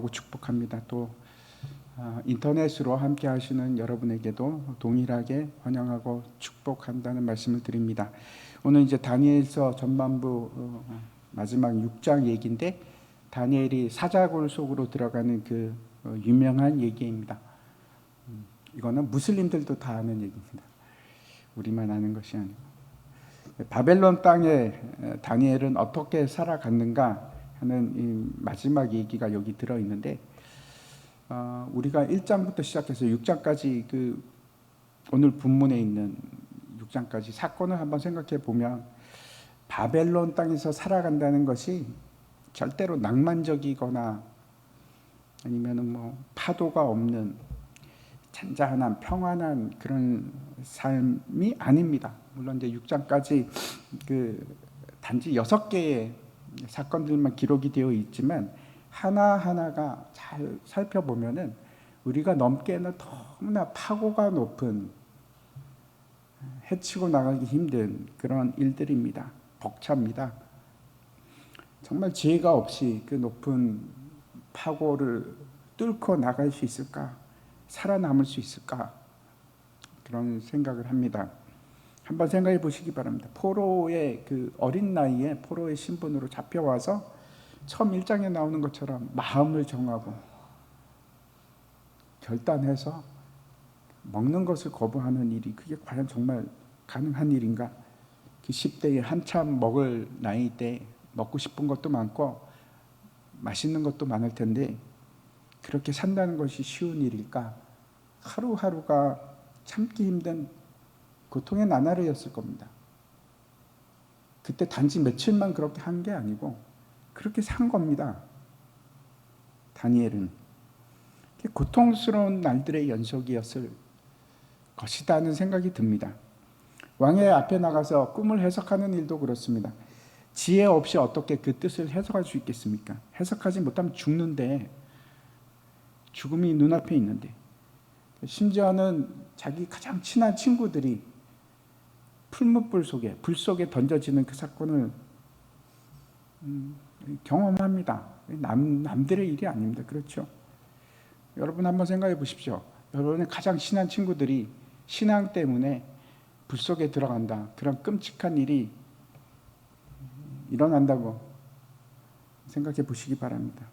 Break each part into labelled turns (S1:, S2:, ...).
S1: 기도하고 축복합니다. 또 인터넷으로 함께 하시는 여러분에게도 동일하게 환영하고 축복한다는 말씀을 드립니다. 오늘 이제 다니엘서 전반부 마지막 6장 얘기인데, 다니엘이 사자굴 속으로 들어가는 그 유명한 얘기입니다. 이거는 무슬림들도 다 아는 얘기입니다. 우리만 아는 것이 아니고. 바벨론 땅에 다니엘은 어떻게 살아갔는가 하는 이 마지막 얘기가 여기 들어있는데, 우리가 1장부터 시작해서 6장까지 그 오늘 본문에 있는 6장까지 사건을 한번 생각해 보면, 바벨론 땅에서 살아간다는 것이 절대로 낭만적이거나 아니면은 뭐 파도가 없는 잔잔한 평안한 그런 삶이 아닙니다. 물론 이제 6장까지 그 단지 6개의 사건들만 기록이 되어 있지만, 하나하나가 잘 살펴보면은 우리가 넘기에는 너무나 파고가 높은, 헤치고 나가기 힘든 그런 일들입니다. 벅찹니다. 정말 지혜가 없이 그 높은 파고를 뚫고 나갈 수 있을까? 살아남을 수 있을까? 그런 생각을 합니다. 한번 생각해 보시기 바랍니다. 포로의 그 어린 나이에 포로의 신분으로 잡혀와서 처음 1장에 나오는 것처럼 마음을 정하고 결단해서 먹는 것을 거부하는 일이, 그게 과연 정말 가능한 일인가? 그 10대에 한참 먹을 나이 때 먹고 싶은 것도 많고 맛있는 것도 많을 텐데, 그렇게 산다는 것이 쉬운 일일까? 하루하루가 참기 힘든 고통의 나날이었을 겁니다. 그때 단지 며칠만 그렇게 한 게 아니고 그렇게 산 겁니다. 다니엘은 고통스러운 날들의 연속이었을 것이다 하는 생각이 듭니다. 왕의 앞에 나가서 꿈을 해석하는 일도 그렇습니다. 지혜 없이 어떻게 그 뜻을 해석할 수 있겠습니까? 해석하지 못하면 죽는데, 죽음이 눈앞에 있는데, 심지어는 자기 가장 친한 친구들이 풀무불 속에, 불 속에 던져지는 그 사건을 경험합니다. 남들의 일이 아닙니다. 그렇죠? 여러분 한번 생각해 보십시오. 여러분의 가장 친한 친구들이 신앙 때문에 불 속에 들어간다. 그런 끔찍한 일이 일어난다고 생각해 보시기 바랍니다.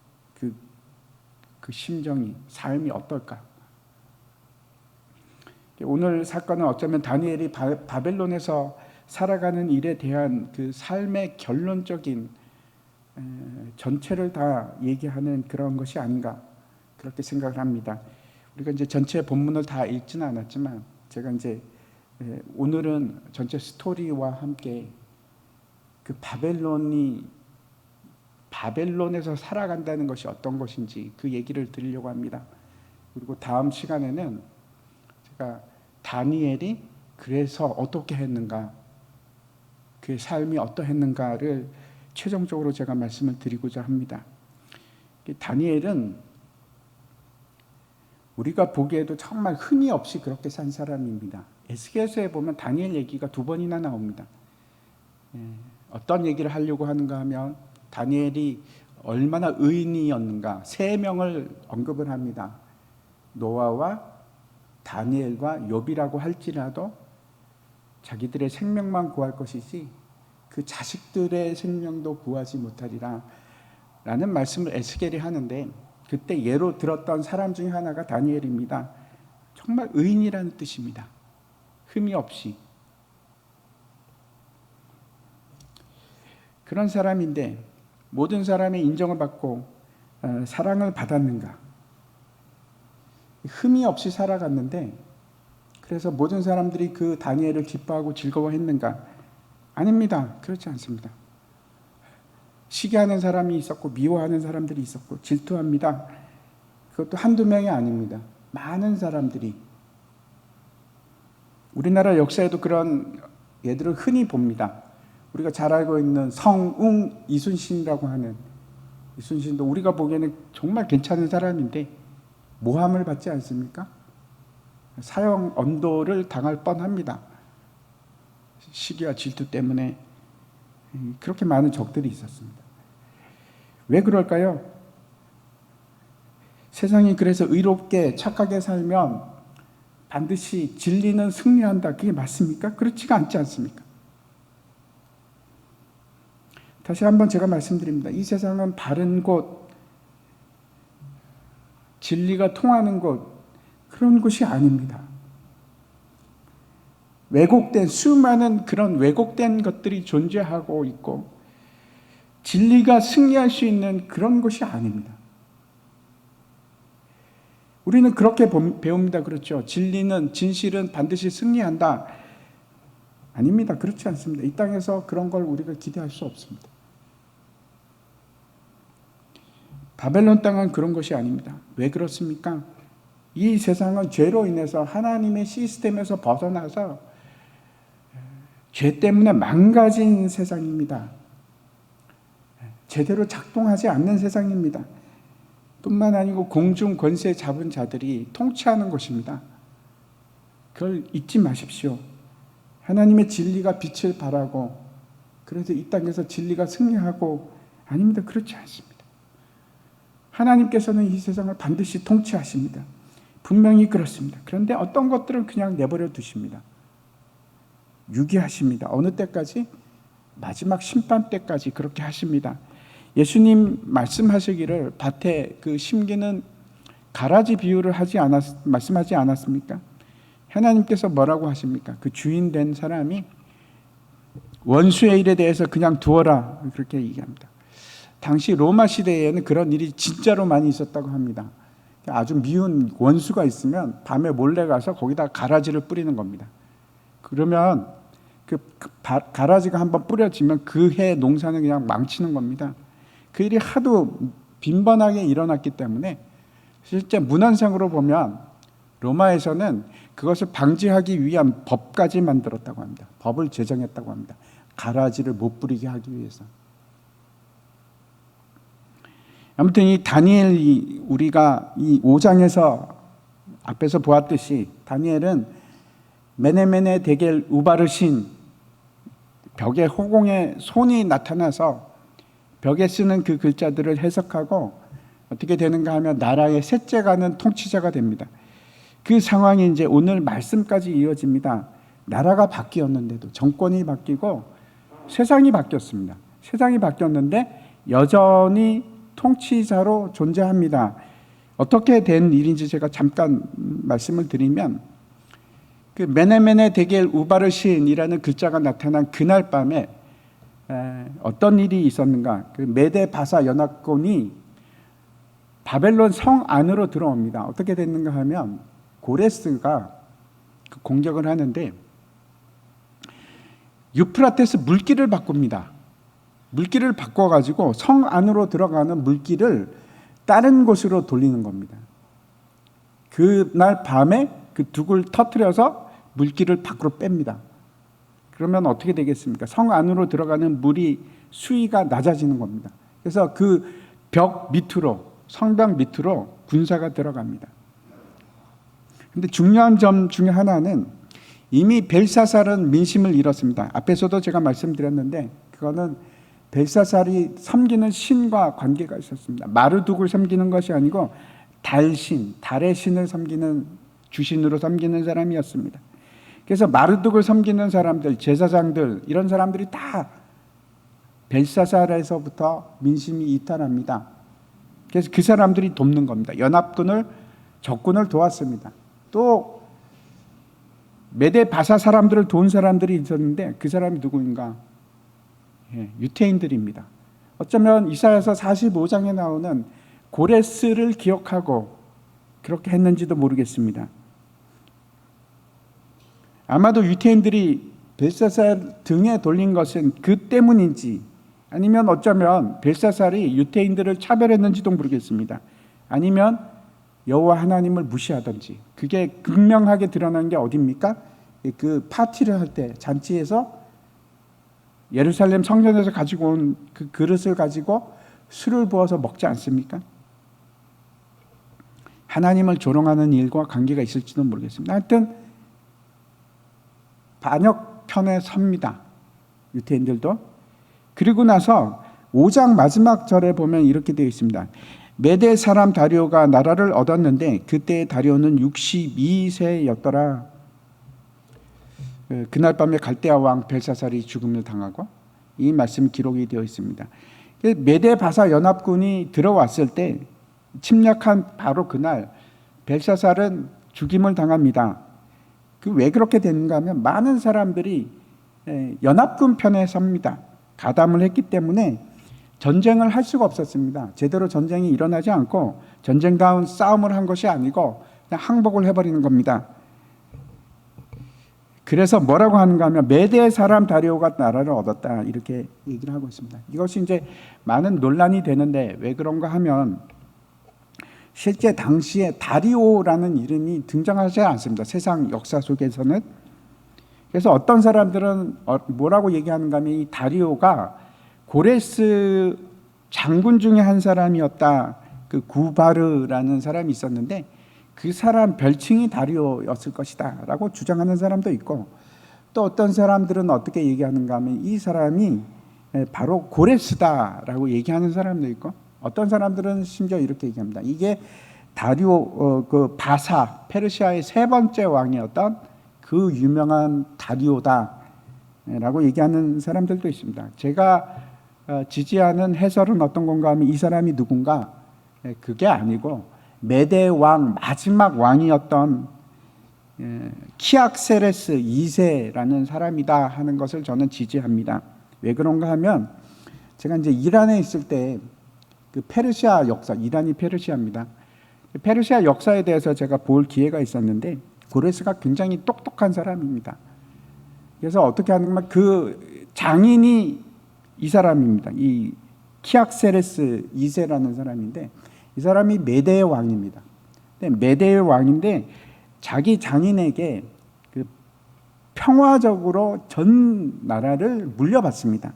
S1: 그 심정이, 삶이 어떨까? 오늘 사건은 어쩌면 다니엘이 바벨론에서 살아가는 일에 대한 그 삶의 결론적인 전체를 다 얘기하는 그런 것이 아닌가, 그렇게 생각을 합니다. 우리가 이제 전체 본문을 다 읽지는 않았지만, 제가 이제 오늘은 전체 스토리와 함께 그 바벨론에서 살아간다는 것이 어떤 것인지 그 얘기를 드리려고 합니다. 그리고 다음 시간에는 제가 다니엘이 그래서 어떻게 했는가, 그의 삶이 어떠했는가를 최종적으로 제가 말씀을 드리고자 합니다. 다니엘은 우리가 보기에도 정말 흠이 없이 그렇게 산 사람입니다. 에스겔서에 보면 다니엘 얘기가 2번이나 나옵니다. 어떤 얘기를 하려고 하는가 하면, 다니엘이 얼마나 의인이었는가 3명을 언급을 합니다. 노아와 다니엘과 욥이라고 할지라도 자기들의 생명만 구할 것이지 그 자식들의 생명도 구하지 못하리라 라는 말씀을 에스겔이 하는데, 그때 예로 들었던 사람 중에 하나가 다니엘입니다. 정말 의인이라는 뜻입니다. 흠이 없이. 그런 사람인데 모든 사람의 인정을 받고 사랑을 받았는가? 흠이 없이 살아갔는데 그래서 모든 사람들이 그 다니엘을 기뻐하고 즐거워했는가? 아닙니다. 그렇지 않습니다. 시기하는 사람이 있었고 미워하는 사람들이 있었고 질투합니다. 그것도 한두 명이 아닙니다. 많은 사람들이. 우리나라 역사에도 그런 예들을 흔히 봅니다. 우리가 잘 알고 있는 성웅 이순신이라고 하는, 이순신도 우리가 보기에는 정말 괜찮은 사람인데 모함을 받지 않습니까? 사형 언도를 당할 뻔합니다. 시기와 질투 때문에 그렇게 많은 적들이 있었습니다. 왜 그럴까요? 세상이 그래서 의롭게 착하게 살면 반드시 진리는 승리한다. 그게 맞습니까? 그렇지가 않지 않습니까? 다시 한번 제가 말씀드립니다. 이 세상은 바른 곳, 진리가 통하는 곳, 그런 곳이 아닙니다. 왜곡된, 수많은 그런 왜곡된 것들이 존재하고 있고 진리가 승리할 수 있는 그런 곳이 아닙니다. 우리는 그렇게 배웁니다. 그렇죠? 진리는, 진실은 반드시 승리한다. 아닙니다. 그렇지 않습니다. 이 땅에서 그런 걸 우리가 기대할 수 없습니다. 바벨론 땅은 그런 것이 아닙니다. 왜 그렇습니까? 이 세상은 죄로 인해서 하나님의 시스템에서 벗어나서 죄 때문에 망가진 세상입니다. 제대로 작동하지 않는 세상입니다. 뿐만 아니고 공중 권세 잡은 자들이 통치하는 것입니다. 그걸 잊지 마십시오. 하나님의 진리가 빛을 발하고 그래서 이 땅에서 진리가 승리하고 아닙니다. 그렇지 않습니다. 하나님께서는 이 세상을 반드시 통치하십니다. 분명히 그렇습니다. 그런데 어떤 것들은 그냥 내버려 두십니다. 유기하십니다. 어느 때까지? 마지막 심판 때까지 그렇게 하십니다. 예수님 말씀하시기를 밭에 그 심기는 가라지 비유를 말씀하지 않았습니까? 하나님께서 뭐라고 하십니까? 그 주인 된 사람이 원수의 일에 대해서 그냥 두어라 그렇게 얘기합니다. 당시 로마 시대에는 그런 일이 진짜로 많이 있었다고 합니다. 아주 미운 원수가 있으면 밤에 몰래 가서 거기다 가라지를 뿌리는 겁니다. 그러면 그 가라지가 한번 뿌려지면 그 해 농사는 그냥 망치는 겁니다. 그 일이 하도 빈번하게 일어났기 때문에 실제 문헌상으로 보면 로마에서는 그것을 방지하기 위한 법까지 만들었다고 합니다. 법을 제정했다고 합니다. 가라지를 못 뿌리게 하기 위해서. 아무튼 이 다니엘이 우리가 이 5장에서 앞에서 보았듯이 다니엘은 메네메네 데겔 우바르신 벽에 호공의 손이 나타나서 벽에 쓰는 그 글자들을 해석하고 어떻게 되는가 하면 나라의 셋째 가는 통치자가 됩니다. 그 상황이 이제 오늘 말씀까지 이어집니다. 나라가 바뀌었는데도 정권이 바뀌고 세상이 바뀌었습니다. 세상이 바뀌었는데 여전히 통치자로 존재합니다. 어떻게 된 일인지 제가 잠깐 말씀을 드리면 그 메네메네 데겔 우바르신이라는 글자가 나타난 그날 밤에 어떤 일이 있었는가? 그 메데 바사 연합군이 바벨론 성 안으로 들어옵니다. 어떻게 됐는가 하면 고레스가 그 공격을 하는데 유프라테스 물길을 바꿉니다. 물길을 바꿔가지고 성 안으로 들어가는 물길을 다른 곳으로 돌리는 겁니다. 그날 밤에 그 둑을 터뜨려서 물길을 밖으로 뺍니다. 그러면 어떻게 되겠습니까? 성 안으로 들어가는 물이 수위가 낮아지는 겁니다. 그래서 그 벽 밑으로, 성벽 밑으로 군사가 들어갑니다. 근데 중요한 점 중에 하나는 이미 벨사살은 민심을 잃었습니다. 앞에서도 제가 말씀드렸는데 그거는 벨사살이 섬기는 신과 관계가 있었습니다. 마르둑을 섬기는 것이 아니고 달신, 달의 신을 섬기는 주신으로 섬기는 사람이었습니다. 그래서 마르둑을 섬기는 사람들, 제사장들 이런 사람들이 다 벨사살에서부터 민심이 이탈합니다. 그래서 그 사람들이 돕는 겁니다. 적군을 도왔습니다. 또 메데 바사 사람들을 도운 사람들이 있었는데 그 사람이 누구인가? 유태인들입니다. 어쩌면 이사야서 45장에 나오는 고레스를 기억하고 그렇게 했는지도 모르겠습니다. 아마도 유태인들이 벨사살 등에 돌린 것은 그 때문인지 아니면 어쩌면 벨사살이 유태인들을 차별했는지도 모르겠습니다. 아니면 여호와 하나님을 무시하든지 그게 극명하게 드러난 게 어디입니까? 그 파티를 할 때 잔치에서 예루살렘 성전에서 가지고 온 그 그릇을 가지고 술을 부어서 먹지 않습니까? 하나님을 조롱하는 일과 관계가 있을지도 모르겠습니다. 하여튼 반역편에 섭니다. 유태인들도. 그리고 나서 5장 마지막 절에 보면 이렇게 되어 있습니다. 메대 사람 다리오가 나라를 얻었는데 그때 다리오는 62세였더라. 그날 밤에 갈대아 왕 벨사살이 죽음을 당하고 이 말씀이 기록이 되어 있습니다. 메대 바사 연합군이 들어왔을 때 침략한 바로 그날 벨사살은 죽임을 당합니다. 왜 그렇게 됐는가 하면 많은 사람들이 연합군 편에 섭니다. 가담을 했기 때문에 전쟁을 할 수가 없었습니다. 제대로 전쟁이 일어나지 않고 전쟁다운 싸움을 한 것이 아니고 그냥 항복을 해버리는 겁니다. 그래서 뭐라고 하는가 하면 메대 사람 다리오가 나라를 얻었다 이렇게 얘기를 하고 있습니다. 이것이 이제 많은 논란이 되는데 왜 그런가 하면 실제 당시에 다리오라는 이름이 등장하지 않습니다. 세상 역사 속에서는. 그래서 어떤 사람들은 뭐라고 얘기하는가 하면 이 다리오가 고레스 장군 중에 한 사람이었다. 그 구바르라는 사람이 있었는데 그 사람 별칭이 다리오였을 것이다 라고 주장하는 사람도 있고, 또 어떤 사람들은 어떻게 얘기하는가 하면 이 사람이 바로 고레스다라고 얘기하는 사람도 있고, 어떤 사람들은 심지어 이렇게 얘기합니다. 이게 다리오 그 바사 페르시아의 세 번째 왕이었던 그 유명한 다리오다라고 얘기하는 사람들도 있습니다. 제가 지지하는 해설은 어떤 건가 하면 이 사람이 누군가, 그게 아니고 메대 왕 마지막 왕이었던 키악세레스 2세라는 사람이다 하는 것을 저는 지지합니다. 왜 그런가 하면 제가 이제 이란에 있을 때 그 페르시아 역사, 이란이 페르시아입니다. 페르시아 역사에 대해서 제가 볼 기회가 있었는데 고레스가 굉장히 똑똑한 사람입니다. 그래서 어떻게 하는가, 그 장인이 이 사람입니다. 이 키악세레스 2세라는 사람인데 이 사람이 메대의 왕입니다. 메대의 왕인데 자기 장인에게 그 평화적으로 전 나라를 물려받습니다.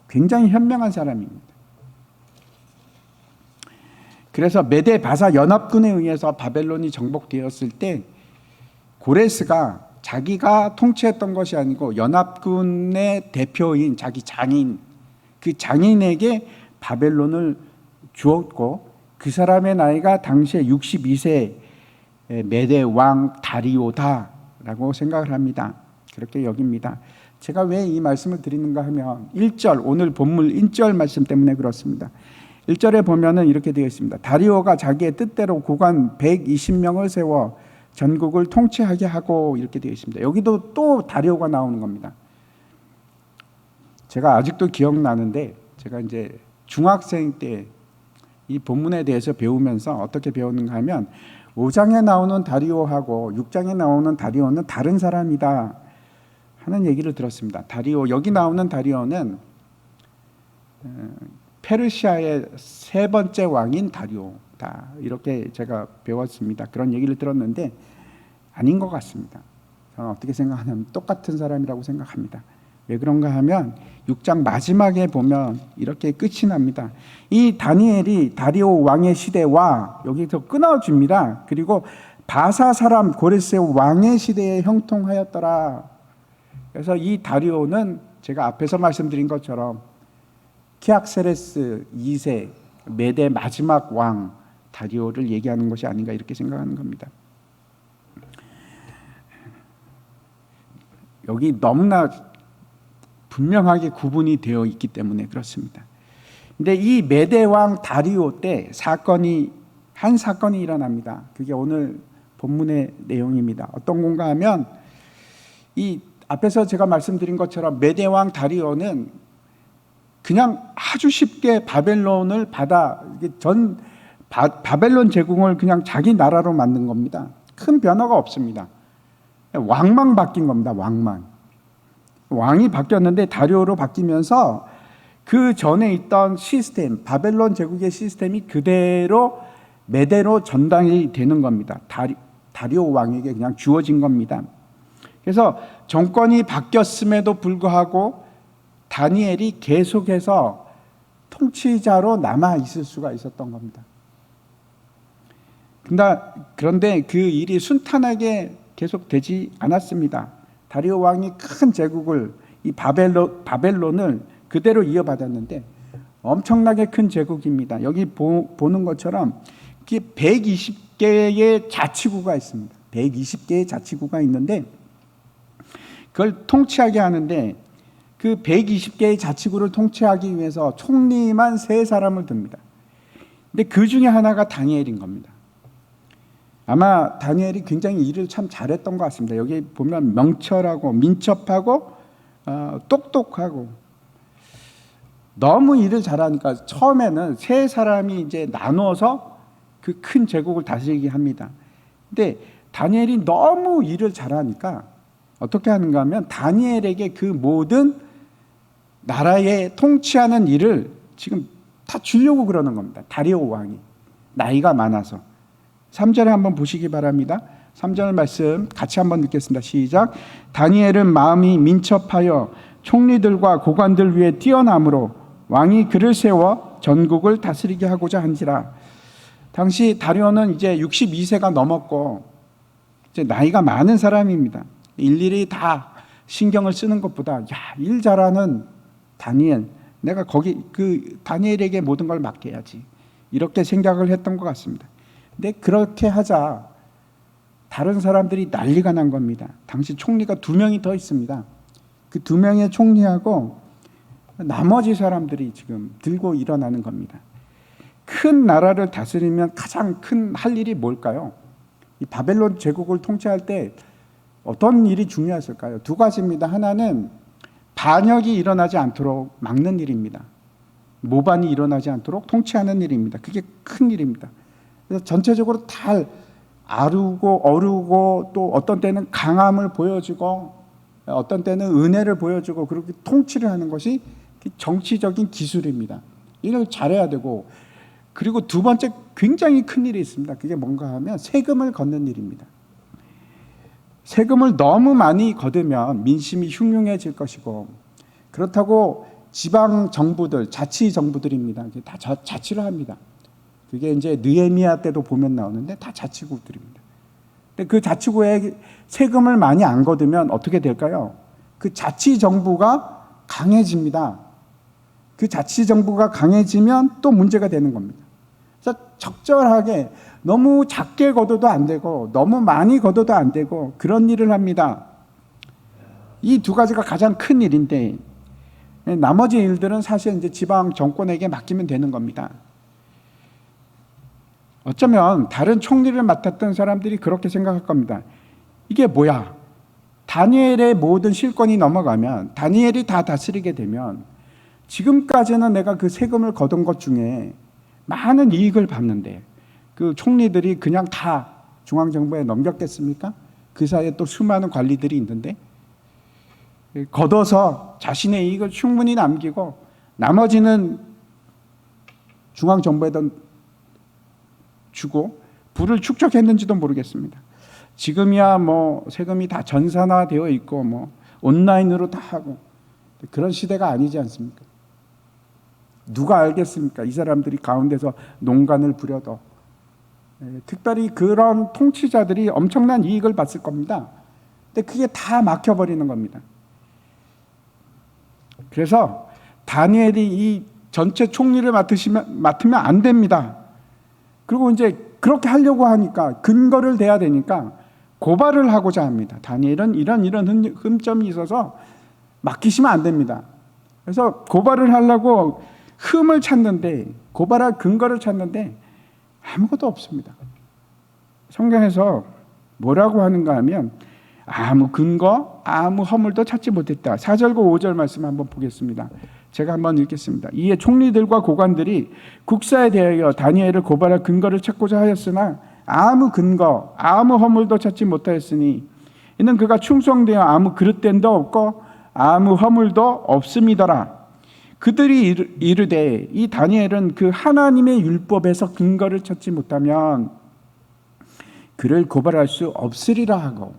S1: 굉장히 현명한 사람입니다. 그래서 메대 바사 연합군에 의해서 바벨론이 정복되었을 때 고레스가 자기가 통치했던 것이 아니고 연합군의 대표인 자기 장인, 그 장인에게 바벨론을 주었고, 그 사람의 나이가 당시에 62세 메대 왕 다리오다라고 생각을 합니다. 그렇게 여깁니다. 제가 왜 이 말씀을 드리는가 하면 1절, 오늘 본문 1절 말씀 때문에 그렇습니다. 1절에 보면은 이렇게 되어 있습니다. 다리오가 자기의 뜻대로 고관 120명을 세워 전국을 통치하게 하고 이렇게 되어 있습니다. 여기도 또 다리오가 나오는 겁니다. 제가 아직도 기억나는데 제가 이제 중학생 때 이 본문에 대해서 배우면서 어떻게 배웠는가 하면 5장에 나오는 다리오하고 6장에 나오는 다리오는 다른 사람이다 하는 얘기를 들었습니다. 다리오, 여기 나오는 다리오는 페르시아의 세 번째 왕인 다리오다 이렇게 제가 배웠습니다. 그런 얘기를 들었는데 아닌 것 같습니다. 저는 어떻게 생각하냐면 똑같은 사람이라고 생각합니다. 왜 그런가 하면 6장 마지막에 보면 이렇게 끝이 납니다. 이 다니엘이 다리오 왕의 시대와 여기서 끊어집니다. 그리고 바사 사람 고레스 왕의 시대에 형통하였더라. 그래서 이 다리오는 제가 앞에서 말씀드린 것처럼 키악세레스 2세 메대 마지막 왕 다리오를 얘기하는 것이 아닌가 이렇게 생각하는 겁니다. 여기 너무나 분명하게 구분이 되어 있기 때문에 그렇습니다. 근데 이 메대 왕 다리오 때 한 사건이 일어납니다. 그게 오늘 본문의 내용입니다. 어떤 건가 하면 이 앞에서 제가 말씀드린 것처럼 메대 왕 다리오는 그냥 아주 쉽게 바벨론을 바벨론 제국을 그냥 자기 나라로 만든 겁니다. 큰 변화가 없습니다. 왕만 바뀐 겁니다. 왕이 바뀌었는데 다리오로 바뀌면서 그 전에 있던 시스템, 바벨론 제국의 시스템이 그대로 메대로 전달이 되는 겁니다. 다리오 왕에게 그냥 주어진 겁니다. 그래서 정권이 바뀌었음에도 불구하고 다니엘이 계속해서 통치자로 남아 있을 수가 있었던 겁니다. 그런데 그 일이 순탄하게 계속되지 않았습니다. 다리오 왕이 큰 제국을 이 바벨론을 그대로 이어받았는데 엄청나게 큰 제국입니다. 여기 보는 것처럼 120개의 자치구가 있습니다. 120개의 자치구가 있는데 그걸 통치하게 하는데 그 120개의 자치구를 통치하기 위해서 총리만 3사람을 듭니다. 근데 그 중에 하나가 다니엘인 겁니다. 아마 다니엘이 굉장히 일을 참 잘했던 것 같습니다. 여기 보면 명철하고 민첩하고 똑똑하고 너무 일을 잘하니까 처음에는 3사람이 이제 나눠서 그 큰 제국을 다스리게 합니다. 근데 다니엘이 너무 일을 잘하니까 어떻게 하는가 하면 다니엘에게 그 모든 나라의 통치하는 일을 지금 다 주려고 그러는 겁니다. 다리오 왕이 나이가 많아서. 3절에 한번 보시기 바랍니다. 3절 말씀 같이 한번 읽겠습니다. 시작. 다니엘은 마음이 민첩하여 총리들과 고관들 위에 뛰어남으로 왕이 그를 세워 전국을 다스리게 하고자 한지라. 당시 다리오는 이제 62세가 넘었고 이제 나이가 많은 사람입니다. 일일이 다 신경을 쓰는 것보다 일 잘하는 다니엘, 내가 거기 그 다니엘에게 모든 걸 맡겨야지, 이렇게 생각을 했던 것 같습니다. 근데 그렇게 하자 다른 사람들이 난리가 난 겁니다. 당시 총리가 2명이 더 있습니다. 그 2명의 총리하고 나머지 사람들이 지금 들고 일어나는 겁니다. 큰 나라를 다스리면 가장 큰 할 일이 뭘까요? 이 바벨론 제국을 통치할 때 어떤 일이 중요했을까요? 2가지입니다. 하나는 반역이 일어나지 않도록 막는 일입니다. 모반이 일어나지 않도록 통치하는 일입니다. 그게 큰 일입니다. 그래서 전체적으로 다 어루고 또 어떤 때는 강함을 보여주고 어떤 때는 은혜를 보여주고 그렇게 통치를 하는 것이 정치적인 기술입니다. 이걸 잘해야 되고, 그리고 2번째 굉장히 큰 일이 있습니다. 그게 뭔가 하면 세금을 걷는 일입니다. 세금을 너무 많이 걷으면 민심이 흉흉해질 것이고, 그렇다고 지방 정부들, 자치 정부들입니다. 다 자치를 합니다. 그게 이제 느헤미야 때도 보면 나오는데 다 자치구들입니다. 근데 그 자치구에 세금을 많이 안 걷으면 어떻게 될까요? 그 자치 정부가 강해집니다. 그 자치 정부가 강해지면 또 문제가 되는 겁니다. 그래서 적절하게 너무 작게 걷어도 안 되고 너무 많이 걷어도 안 되고 그런 일을 합니다. 이 2가지가 가장 큰 일인데 나머지 일들은 사실 이제 지방 정권에게 맡기면 되는 겁니다. 어쩌면 다른 총리를 맡았던 사람들이 그렇게 생각할 겁니다. 이게 뭐야? 다니엘의 모든 실권이 넘어가면, 다니엘이 다 다스리게 되면 지금까지는 내가 그 세금을 걷은 것 중에 많은 이익을 받는데 그 총리들이 그냥 다 중앙정부에 넘겼겠습니까? 그 사이에 또 수많은 관리들이 있는데 걷어서 자신의 이익을 충분히 남기고 나머지는 중앙정부에다 주고 부를 축적했는지도 모르겠습니다. 지금이야 뭐 세금이 다 전산화되어 있고 뭐 온라인으로 다 하고 그런 시대가 아니지 않습니까? 누가 알겠습니까? 이 사람들이 가운데서 농간을 부려도. 특별히 그런 통치자들이 엄청난 이익을 봤을 겁니다. 근데 그게 다 막혀버리는 겁니다. 그래서 다니엘이 이 전체 총리를 맡으면 안 됩니다. 그리고 이제 그렇게 하려고 하니까 근거를 대야 되니까 고발을 하고자 합니다. 다니엘은 이런 흠점이 있어서 맡기시면 안 됩니다. 그래서 고발을 하려고 흠을 찾는데, 고발할 근거를 찾는데 아무것도 없습니다. 성경에서 뭐라고 하는가 하면 아무 근거, 아무 허물도 찾지 못했다. 4절과 5절 말씀 한번 보겠습니다. 제가 한번 읽겠습니다. 이에 총리들과 고관들이 국사에 대하여 다니엘을 고발할 근거를 찾고자 하였으나 아무 근거, 아무 허물도 찾지 못하였으니 이는 그가 충성되어 아무 그릇됨도 없고 아무 허물도 없음이더라. 그들이 이르되 이 다니엘은 그 하나님의 율법에서 근거를 찾지 못하면 그를 고발할 수 없으리라 하고,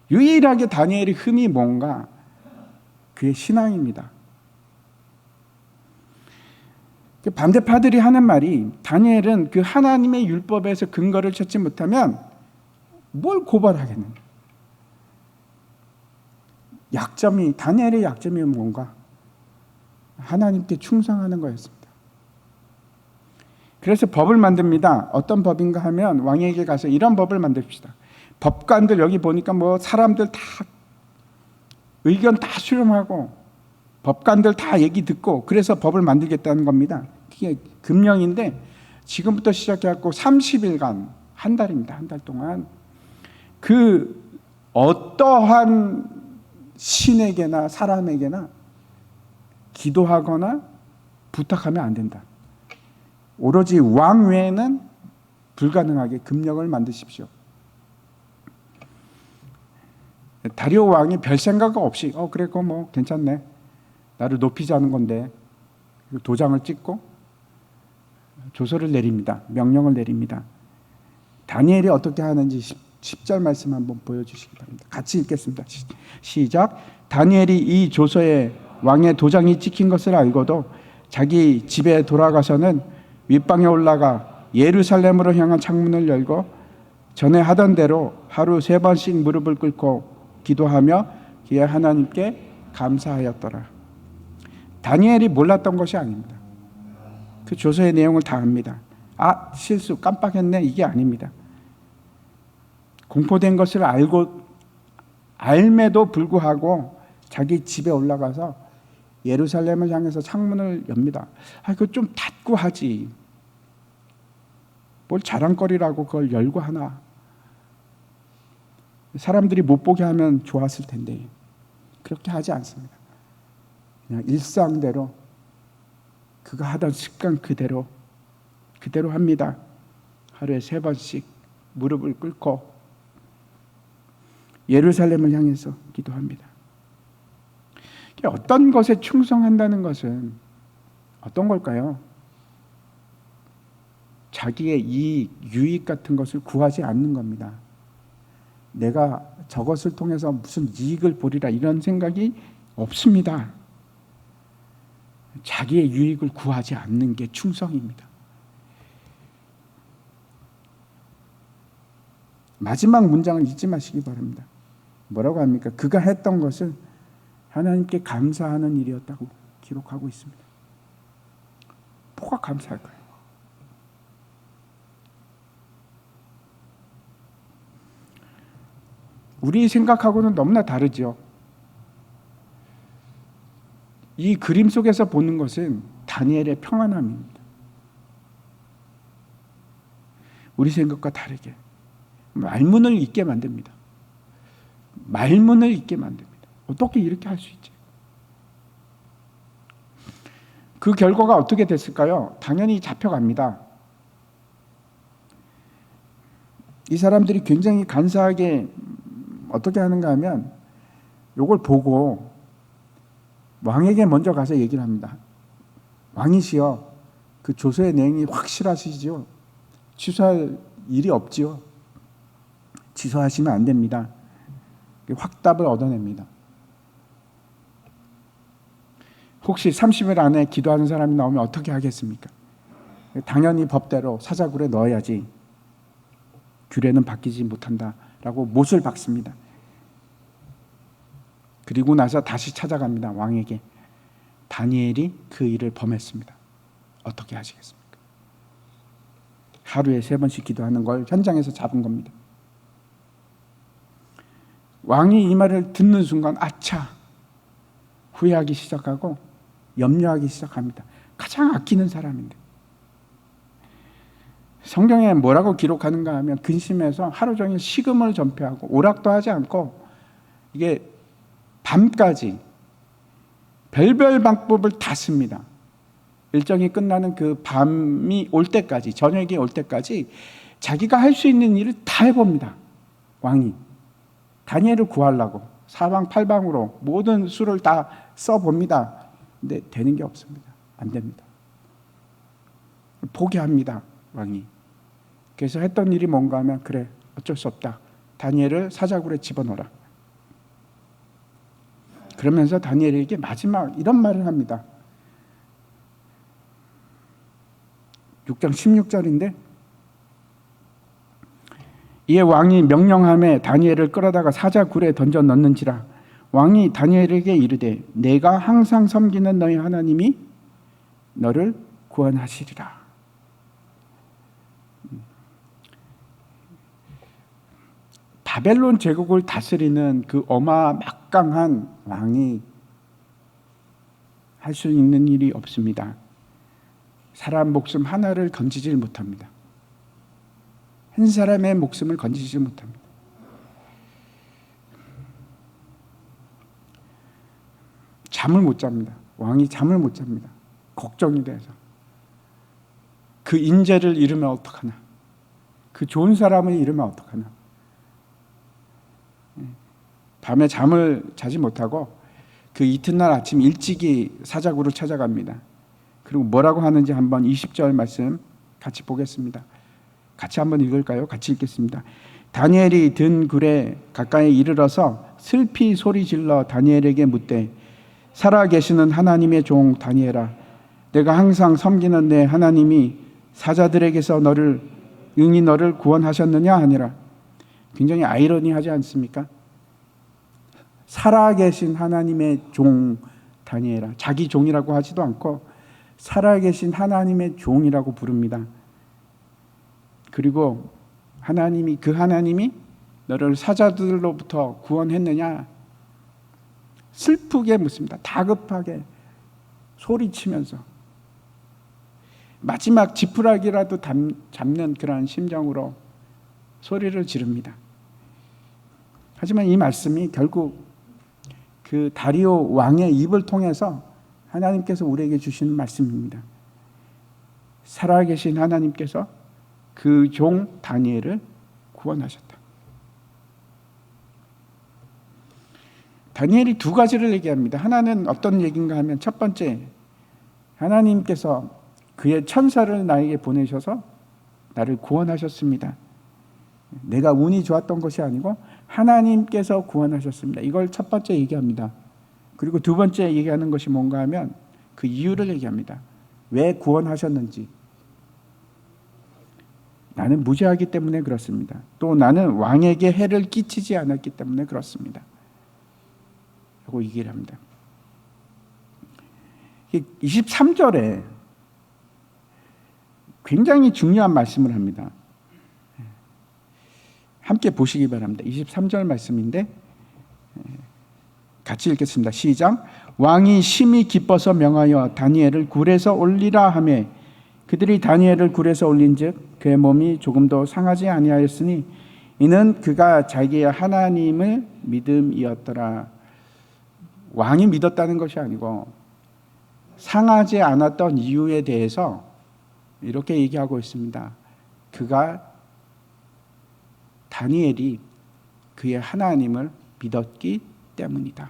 S1: 유일하게 다니엘의 흠이 뭔가? 그의 신앙입니다. 반대파들이 하는 말이 다니엘은 그 하나님의 율법에서 근거를 찾지 못하면 뭘 고발하겠느냐. 다니엘의 약점이 뭔가? 하나님께 충성하는 거였습니다. 그래서 법을 만듭니다. 어떤 법인가 하면 왕에게 가서 이런 법을 만듭시다. 법관들 여기 보니까 뭐 사람들 다 의견 다 수렴하고 법관들 다 얘기 듣고 그래서 법을 만들겠다는 겁니다. 그게 금령인데 지금부터 시작해갖고 30일간 한 달입니다. 한 달 동안 그 어떠한 신에게나 사람에게나 기도하거나 부탁하면 안 된다. 오로지 왕 외에는 불가능하게 금령을 만드십시오. 다리오 왕이 별 생각 없이 그래 그거 뭐 괜찮네. 나를 높이자는 건데 도장을 찍고 조서를 내립니다. 명령을 내립니다. 다니엘이 어떻게 하는지 10절 말씀 한번 보여주시기 바랍니다. 같이 읽겠습니다. 시작. 다니엘이 이 조서에 왕의 도장이 찍힌 것을 알고도 자기 집에 돌아가서는 윗방에 올라가 예루살렘으로 향한 창문을 열고 전에 하던 대로 하루 3번씩 무릎을 꿇고 기도하며 그의 하나님께 감사하였더라. 다니엘이 몰랐던 것이 아닙니다. 그 조서의 내용을 다 압니다. 실수 깜빡했네 이게 아닙니다. 공포된 것을 알매도 불구하고 자기 집에 올라가서 예루살렘을 향해서 창문을 엽니다. 그거 좀 닫고 하지. 뭘 자랑거리라고 그걸 열고 하나. 사람들이 못 보게 하면 좋았을 텐데 그렇게 하지 않습니다. 그냥 일상대로 그가 하던 습관 그대로 합니다. 하루에 3번씩 무릎을 꿇고 예루살렘을 향해서 기도합니다. 어떤 것에 충성한다는 것은 어떤 걸까요? 자기의 이익, 유익 같은 것을 구하지 않는 겁니다. 내가 저것을 통해서 무슨 이익을 보리라 이런 생각이 없습니다. 자기의 유익을 구하지 않는 게 충성입니다. 마지막 문장을 잊지 마시기 바랍니다. 뭐라고 합니까? 그가 했던 것은 하나님께 감사하는 일이었다고 기록하고 있습니다. 뭐가 감사할까요? 우리 생각하고는 너무나 다르죠. 이 그림 속에서 보는 것은 다니엘의 평안함입니다. 우리 생각과 다르게 말문을 잇게 만듭니다. 말문을 잇게 만듭니다. 어떻게 이렇게 할 수 있지? 그 결과가 어떻게 됐을까요? 당연히 잡혀갑니다. 이 사람들이 굉장히 간사하게 어떻게 하는가 하면 이걸 보고 왕에게 먼저 가서 얘기를 합니다. 왕이시여, 그 조서의 내용이 확실하시죠? 취소할 일이 없지요? 취소하시면 안 됩니다. 확답을 얻어냅니다. 혹시 30일 안에 기도하는 사람이 나오면 어떻게 하겠습니까? 당연히 법대로 사자굴에 넣어야지. 규례는 바뀌지 못한다라고 못을 박습니다. 그리고 나서 다시 찾아갑니다. 왕에게. 다니엘이 그 일을 범했습니다. 어떻게 하시겠습니까? 하루에 3번씩 기도하는 걸 현장에서 잡은 겁니다. 왕이 이 말을 듣는 순간 아차 후회하기 시작하고 염려하기 시작합니다. 가장 아끼는 사람인데. 성경에 뭐라고 기록하는가 하면 근심해서 하루 종일 식음을 전폐하고 오락도 하지 않고 이게 밤까지 별별 방법을 다 씁니다. 일정이 끝나는 그 밤이 올 때까지, 저녁이 올 때까지 자기가 할 수 있는 일을 다 해봅니다. 왕이 다니엘을 구하려고 사방팔방으로 모든 수를 다 써봅니다. 근데 되는 게 없습니다. 안 됩니다. 포기합니다. 왕이. 그래서 했던 일이 뭔가 하면 그래 어쩔 수 없다. 다니엘을 사자굴에 집어넣어라. 그러면서 다니엘에게 마지막 이런 말을 합니다. 6장 16절인데 이에 왕이 명령함에 다니엘을 끌어다가 사자굴에 던져 넣는지라. 왕이 다니엘에게 이르되 내가 항상 섬기는 너희 하나님이 너를 구원하시리라. 바벨론 제국을 다스리는 그 어마막강한 왕이 할 수 있는 일이 없습니다. 사람 목숨 하나를 건지질 못합니다. 한 사람의 목숨을 건지지 못합니다. 잠을 못 잡니다. 왕이 잠을 못 잡니다. 걱정이 돼서. 그 인재를 잃으면 어떡하나. 그 좋은 사람을 잃으면 어떡하나. 밤에 잠을 자지 못하고 그 이튿날 아침 일찍이 사자굴을 찾아갑니다. 그리고 뭐라고 하는지 한번 20절 말씀 같이 보겠습니다. 같이 한번 읽을까요? 같이 읽겠습니다. 다니엘이 든 굴에 가까이 이르러서 슬피 소리 질러 다니엘에게 묻되 살아계시는 하나님의 종 다니엘아, 내가 항상 섬기는 내 하나님이 사자들에게서 응히 너를 구원하셨느냐 하니라. 굉장히 아이러니하지 않습니까? 살아계신 하나님의 종 다니엘아, 자기 종이라고 하지도 않고 살아계신 하나님의 종이라고 부릅니다. 그리고 그 하나님이 너를 사자들로부터 구원했느냐? 슬프게 묻습니다. 다급하게 소리치면서 마지막 지푸라기라도 잡는 그런 심정으로 소리를 지릅니다. 하지만 이 말씀이 결국 그 다리오 왕의 입을 통해서 하나님께서 우리에게 주시는 말씀입니다. 살아계신 하나님께서 그 종 다니엘을 구원하셨다. 다니엘이 두 가지를 얘기합니다. 하나는 어떤 얘기인가 하면 첫 번째, 하나님께서 그의 천사를 나에게 보내셔서 나를 구원하셨습니다. 내가 운이 좋았던 것이 아니고 하나님께서 구원하셨습니다. 이걸 첫 번째 얘기합니다. 그리고 두 번째 얘기하는 것이 뭔가 하면 그 이유를 얘기합니다. 왜 구원하셨는지. 나는 무죄하기 때문에 그렇습니다. 또 나는 왕에게 해를 끼치지 않았기 때문에 그렇습니다. 하고 얘기를 합니다. 23절에 굉장히 중요한 말씀을 합니다. 함께 보시기 바랍니다. 23절 말씀인데 같이 읽겠습니다. 시작. 왕이 심히 기뻐서 명하여 다니엘을 굴에서 올리라 하매 그들이 다니엘을 굴에서 올린즉 그의 몸이 조금도 상하지 아니하였으니 이는 그가 자기의 하나님을 믿음이었더라. 왕이 믿었다는 것이 아니고 상하지 않았던 이유에 대해서 이렇게 얘기하고 있습니다. 다니엘이 그의 하나님을 믿었기 때문이다.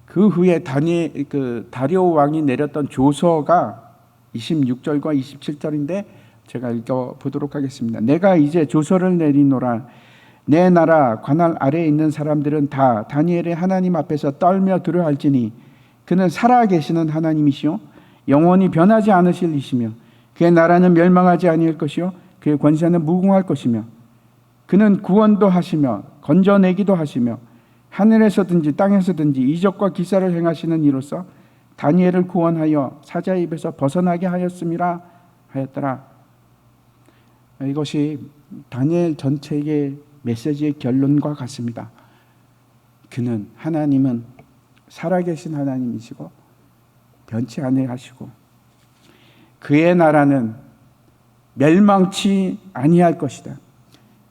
S1: 그 후에 다리오 왕이 내렸던 조서가 26절과 27절인데 제가 읽어보도록 하겠습니다. 내가 이제 조서를 내리노라. 내 나라 관할 아래에 있는 사람들은 다 다니엘의 하나님 앞에서 떨며 두려워할지니 그는 살아계시는 하나님이시요 영원히 변하지 않으실 이시며 그의 나라는 멸망하지 아니할 것이요 그의 권세는 무궁할 것이며 그는 구원도 하시며 건져내기도 하시며 하늘에서든지 땅에서든지 이적과 기사를 행하시는 이로써 다니엘을 구원하여 사자의 입에서 벗어나게 하였음이라 하였더라. 이것이 다니엘 전체의 메시지의 결론과 같습니다. 하나님은 살아계신 하나님이시고 변치 아니하시고 그의 나라는 멸망치 아니할 것이다.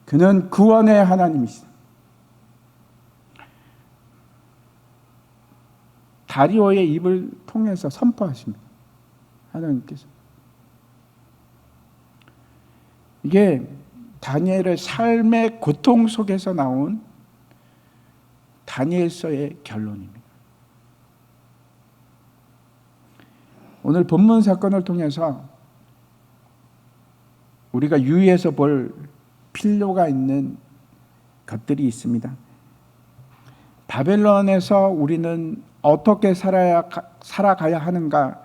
S1: 그는 구원의 하나님이시다. 다리오의 입을 통해서 선포하십니다. 하나님께서. 이게 다니엘의 삶의 고통 속에서 나온 다니엘서의 결론입니다. 오늘 본문 사건을 통해서 우리가 유의해서 볼 필요가 있는 것들이 있습니다. 바벨론에서 우리는 어떻게 살아가야 하는가?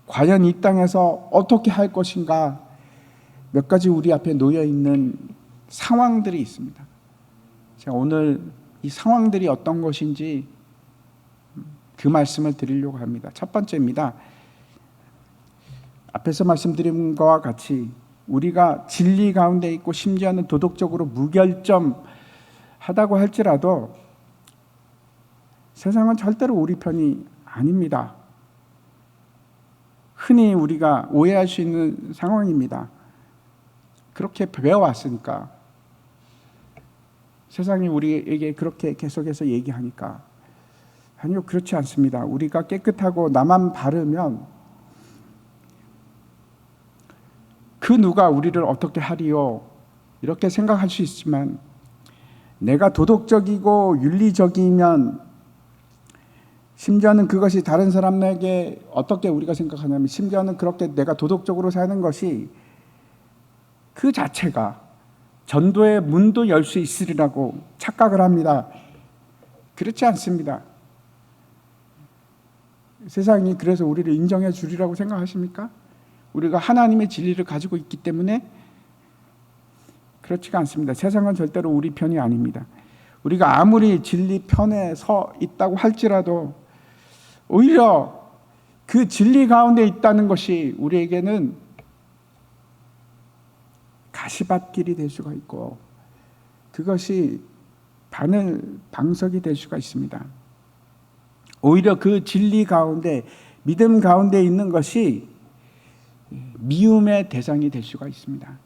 S1: 과연 이 땅에서 어떻게 할 것인가? 몇 가지 우리 앞에 놓여 있는 상황들이 있습니다. 제가 오늘 이 상황들이 어떤 것인지 그 말씀을 드리려고 합니다. 첫 번째입니다. 앞에서 말씀드린 것과 같이 우리가 진리 가운데 있고 심지어는 도덕적으로 무결점하다고 할지라도 세상은 절대로 우리 편이 아닙니다. 흔히 우리가 오해할 수 있는 상황입니다. 그렇게 배워왔으니까, 세상이 우리에게 그렇게 계속해서 얘기하니까. 아니요, 그렇지 않습니다. 우리가 깨끗하고 나만 바르면 그 누가 우리를 어떻게 하리요, 이렇게 생각할 수 있지만, 내가 도덕적이고 윤리적이면, 심지어는 그것이 다른 사람에게 어떻게 우리가 생각하냐면, 심지어는 그렇게 내가 도덕적으로 사는 것이 그 자체가 전도의 문도 열 수 있으리라고 착각을 합니다. 그렇지 않습니다. 세상이 그래서 우리를 인정해 주리라고 생각하십니까? 우리가 하나님의 진리를 가지고 있기 때문에? 그렇지가 않습니다. 세상은 절대로 우리 편이 아닙니다. 우리가 아무리 진리 편에 서 있다고 할지라도 오히려 그 진리 가운데 있다는 것이 우리에게는 가시밭길이 될 수가 있고, 그것이 바늘 방석이 될 수가 있습니다. 오히려 그 진리 가운데, 믿음 가운데 있는 것이 미움의 대상이 될 수가 있습니다.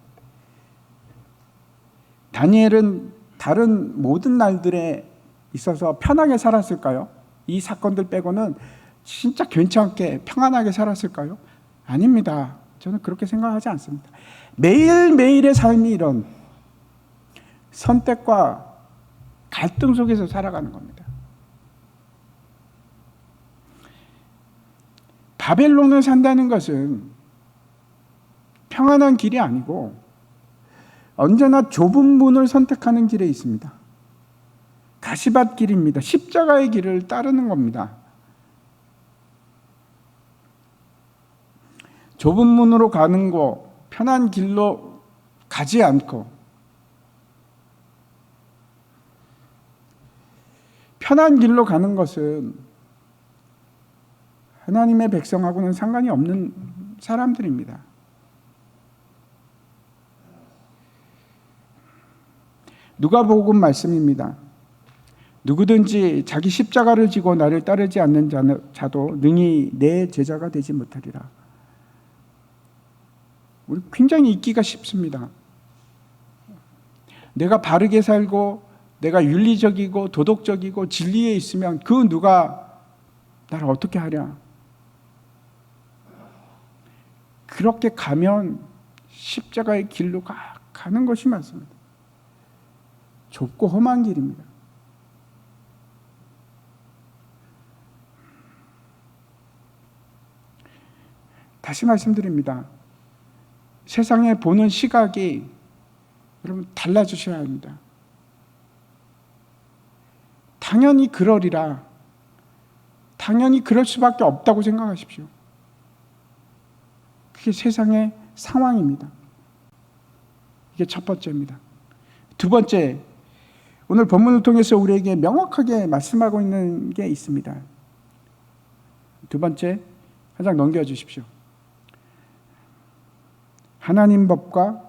S1: 다니엘은 다른 모든 날들에 있어서 편하게 살았을까요? 이 사건들 빼고는 진짜 괜찮게 평안하게 살았을까요? 아닙니다. 저는 그렇게 생각하지 않습니다. 매일매일의 삶이 이런 선택과 갈등 속에서 살아가는 겁니다. 바벨론을 산다는 것은 평안한 길이 아니고 언제나 좁은 문을 선택하는 길에 있습니다. 가시밭 길입니다. 십자가의 길을 따르는 겁니다. 좁은 문으로 가는 거, 편한 길로 가지 않고, 편한 길로 가는 것은 하나님의 백성하고는 상관이 없는 사람들입니다. 누가복음 말씀입니다. 누구든지 자기 십자가를 지고 나를 따르지 않는 자도 능히 내 제자가 되지 못하리라. 우리 굉장히 읽기가 쉽습니다. 내가 바르게 살고 내가 윤리적이고 도덕적이고 진리에 있으면 그 누가 나를 어떻게 하랴. 그렇게 가면 십자가의 길로 가는 것이 맞습니다. 좁고 험한 길입니다. 다시 말씀드립니다. 세상에 보는 시각이 여러분 달라지셔야 합니다. 당연히 그러리라. 당연히 그럴 수밖에 없다고 생각하십시오. 그게 세상의 상황입니다. 이게 첫 번째입니다. 두 번째, 오늘 본문을 통해서 우리에게 명확하게 말씀하고 있는 게 있습니다. 두 번째, 한 장 넘겨주십시오. 하나님 법과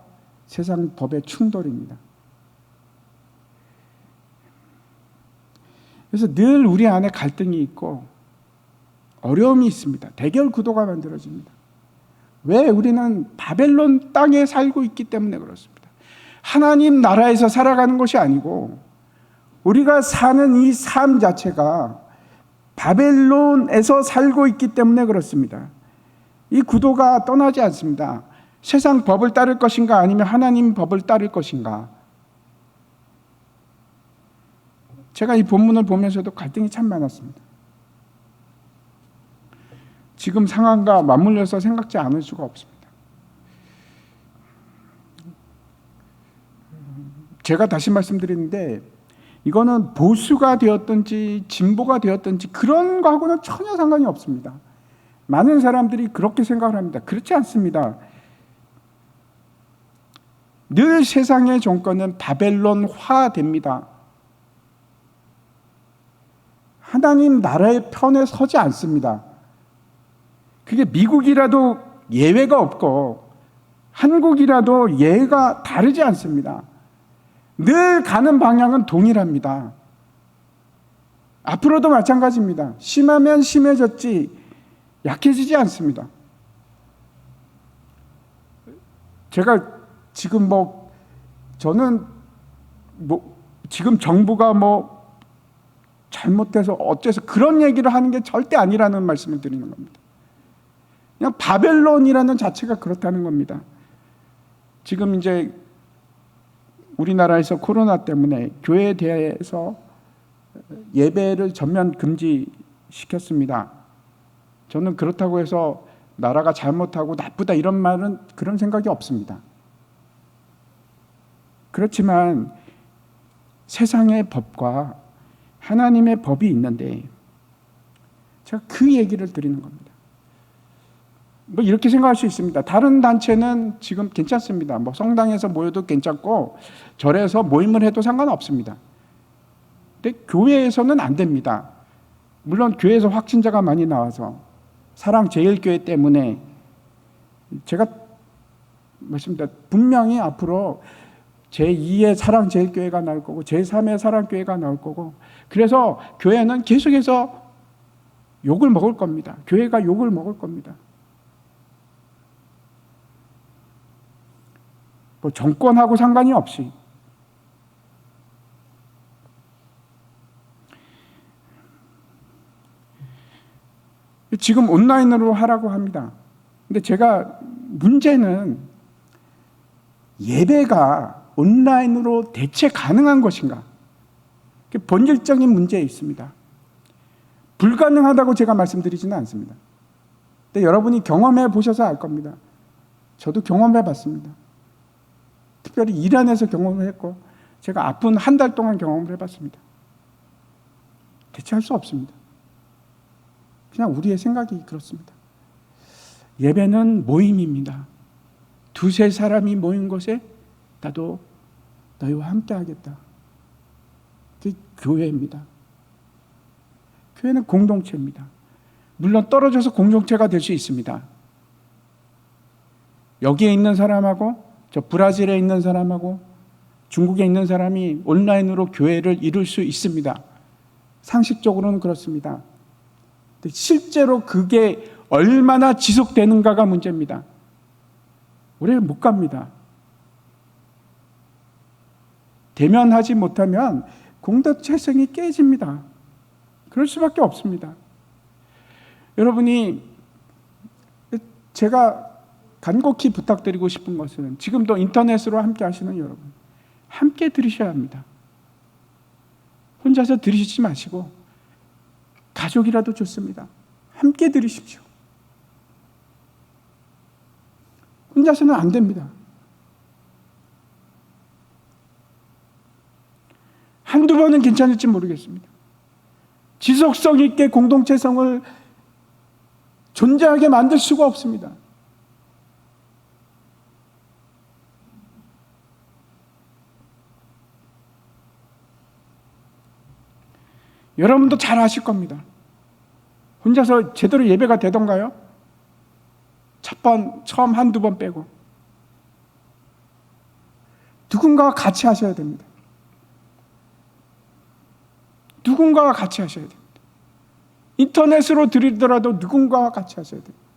S1: 세상 법의 충돌입니다. 그래서 늘 우리 안에 갈등이 있고 어려움이 있습니다. 대결 구도가 만들어집니다. 왜? 우리는 바벨론 땅에 살고 있기 때문에 그렇습니다. 하나님 나라에서 살아가는 것이 아니고 우리가 사는 이 삶 자체가 바벨론에서 살고 있기 때문에 그렇습니다. 이 구도가 떠나지 않습니다. 세상 법을 따를 것인가 아니면 하나님 법을 따를 것인가. 제가 이 본문을 보면서도 갈등이 참 많았습니다. 지금 상황과 맞물려서 생각지 않을 수가 없습니다. 제가 다시 말씀드리는데 이거는 보수가 되었든지 진보가 되었든지 그런 거하고는 전혀 상관이 없습니다. 많은 사람들이 그렇게 생각을 합니다. 그렇지 않습니다. 늘 세상의 정권은 바벨론화됩니다. 하나님 나라의 편에 서지 않습니다. 그게 미국이라도 예외가 없고 한국이라도 예가 다르지 않습니다. 늘 가는 방향은 동일합니다. 앞으로도 마찬가지입니다. 심하면 심해졌지 약해지지 않습니다. 제가 지금 저는 지금 정부가 잘못해서 어째서 그런 얘기를 하는 게 절대 아니라는 말씀을 드리는 겁니다. 그냥 바벨론이라는 자체가 그렇다는 겁니다. 지금 이제 우리나라에서 코로나 때문에 교회에 대해서 예배를 전면 금지시켰습니다. 저는 그렇다고 해서 나라가 잘못하고 나쁘다 이런 말은 그런 생각이 없습니다. 그렇지만 세상의 법과 하나님의 법이 있는데 제가 그 얘기를 드리는 겁니다. 이렇게 생각할 수 있습니다. 다른 단체는 지금 괜찮습니다. 성당에서 모여도 괜찮고 절에서 모임을 해도 상관없습니다. 근데 교회에서는 안 됩니다. 물론 교회에서 확진자가 많이 나와서 사랑제일교회 때문에 제가 말씀드렸다. 분명히 앞으로 제2의 사랑제일교회가 나올 거고 제3의 사랑교회가 나올 거고 그래서 교회는 계속해서 욕을 먹을 겁니다. 교회가 욕을 먹을 겁니다. 정권하고 상관이 없이 지금 온라인으로 하라고 합니다. 근데 제가 문제는 예배가 온라인으로 대체 가능한 것인가? 본질적인 문제에 있습니다. 불가능하다고 제가 말씀드리지는 않습니다. 근데 여러분이 경험해 보셔서 알 겁니다. 저도 경험해 봤습니다. 특별히 이란에서 경험을 했고 제가 아픈 한 달 동안 경험을 해봤습니다. 대체할 수 없습니다. 그냥 우리의 생각이 그렇습니다. 예배는 모임입니다. 두세 사람이 모인 곳에 나도 너희와 함께 하겠다. 그게 교회입니다. 교회는 공동체입니다. 물론 떨어져서 공동체가 될 수 있습니다. 여기에 있는 사람하고 저 브라질에 있는 사람하고 중국에 있는 사람이 온라인으로 교회를 이룰 수 있습니다. 상식적으로는 그렇습니다. 근데 실제로 그게 얼마나 지속되는가가 문제입니다. 오래 못 갑니다. 대면하지 못하면 공동체성이 깨집니다. 그럴 수밖에 없습니다. 여러분이 제가 간곡히 부탁드리고 싶은 것은 지금도 인터넷으로 함께 하시는 여러분, 함께 들으셔야 합니다. 혼자서 들으시지 마시고 가족이라도 좋습니다. 함께 들으십시오. 혼자서는 안 됩니다. 한두 번은 괜찮을지 모르겠습니다. 지속성 있게 공동체성을 존재하게 만들 수가 없습니다. 여러분도 잘 아실 겁니다. 혼자서 제대로 예배가 되던가요? 처음 한두 번 빼고. 누군가와 같이 하셔야 됩니다. 누군가와 같이 하셔야 됩니다. 인터넷으로 드리더라도 누군가와 같이 하셔야 됩니다.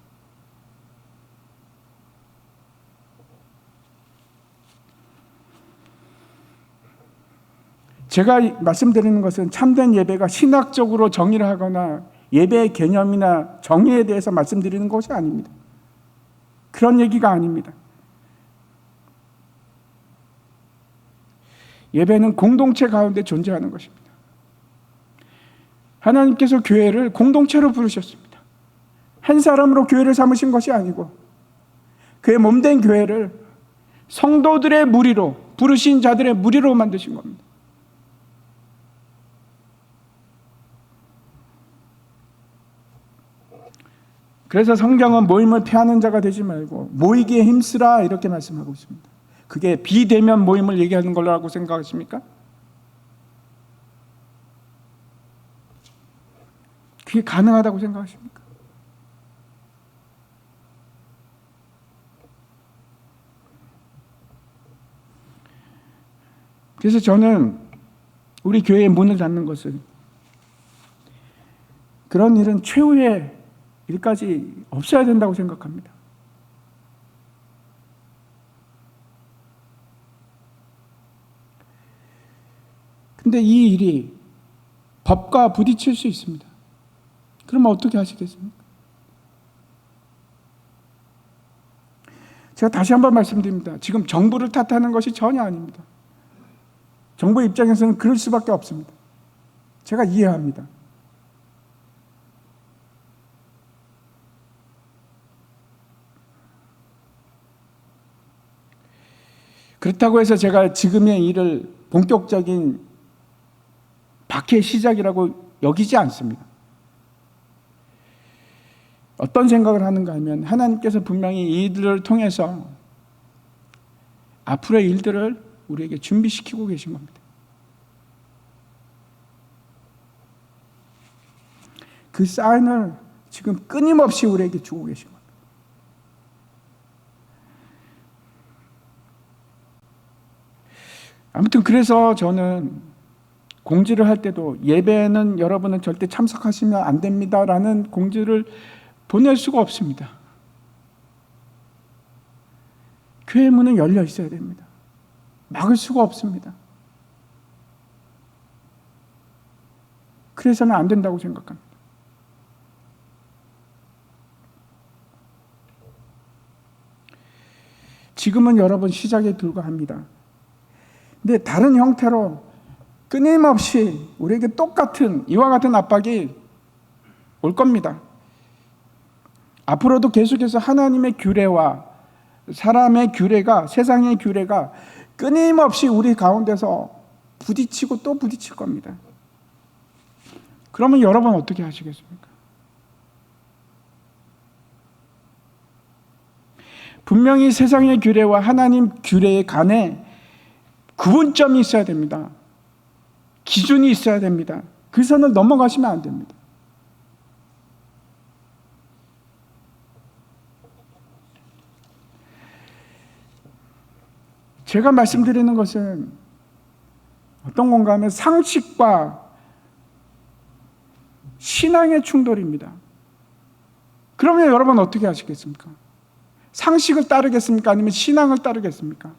S1: 제가 말씀드리는 것은 참된 예배가 신학적으로 정의를 하거나 예배의 개념이나 정의에 대해서 말씀드리는 것이 아닙니다. 그런 얘기가 아닙니다. 예배는 공동체 가운데 존재하는 것입니다. 하나님께서 교회를 공동체로 부르셨습니다. 한 사람으로 교회를 삼으신 것이 아니고 그의 몸된 교회를 성도들의 무리로, 부르신 자들의 무리로 만드신 겁니다. 그래서 성경은 모임을 피하는 자가 되지 말고 모이기에 힘쓰라 이렇게 말씀하고 있습니다. 그게 비대면 모임을 얘기하는 거라고 생각하십니까? 그게 가능하다고 생각하십니까? 그래서 저는 우리 교회의 문을 닫는 것은 그런 일은 최후의 일까지 없어야 된다고 생각합니다. 근데 이 일이 법과 부딪힐 수 있습니다. 그러면 어떻게 하시겠습니까? 제가 다시 한번 말씀드립니다. 지금 정부를 탓하는 것이 전혀 아닙니다. 정부 입장에서는 그럴 수밖에 없습니다. 제가 이해합니다. 그렇다고 해서 제가 지금의 일을 본격적인 박해의 시작이라고 여기지 않습니다. 어떤 생각을 하는가 하면 하나님께서 분명히 이들을 통해서 앞으로의 일들을 우리에게 준비시키고 계신 겁니다. 그 사인을 지금 끊임없이 우리에게 주고 계신 겁니다. 아무튼 그래서 저는 공지를 할 때도 예배는 여러분은 절대 참석하시면 안 됩니다라는 공지를 보낼 수가 없습니다. 교회 문은 열려 있어야 됩니다. 막을 수가 없습니다. 그래서는 안 된다고 생각합니다. 지금은 여러분 시작에 불과합니다. 근데 다른 형태로 끊임없이 우리에게 똑같은 이와 같은 압박이 올 겁니다. 앞으로도 계속해서 하나님의 규례와 사람의 규례가, 세상의 규례가 끊임없이 우리 가운데서 부딪히고 또 부딪힐 겁니다. 그러면 여러분 어떻게 하시겠습니까? 분명히 세상의 규례와 하나님 규례에 간에 구분점이 있어야 됩니다. 기준이 있어야 됩니다. 그 선을 넘어가시면 안 됩니다. 제가 말씀드리는 것은 어떤 건가 하면 상식과 신앙의 충돌입니다. 그러면 여러분 어떻게 하시겠습니까? 상식을 따르겠습니까? 아니면 신앙을 따르겠습니까?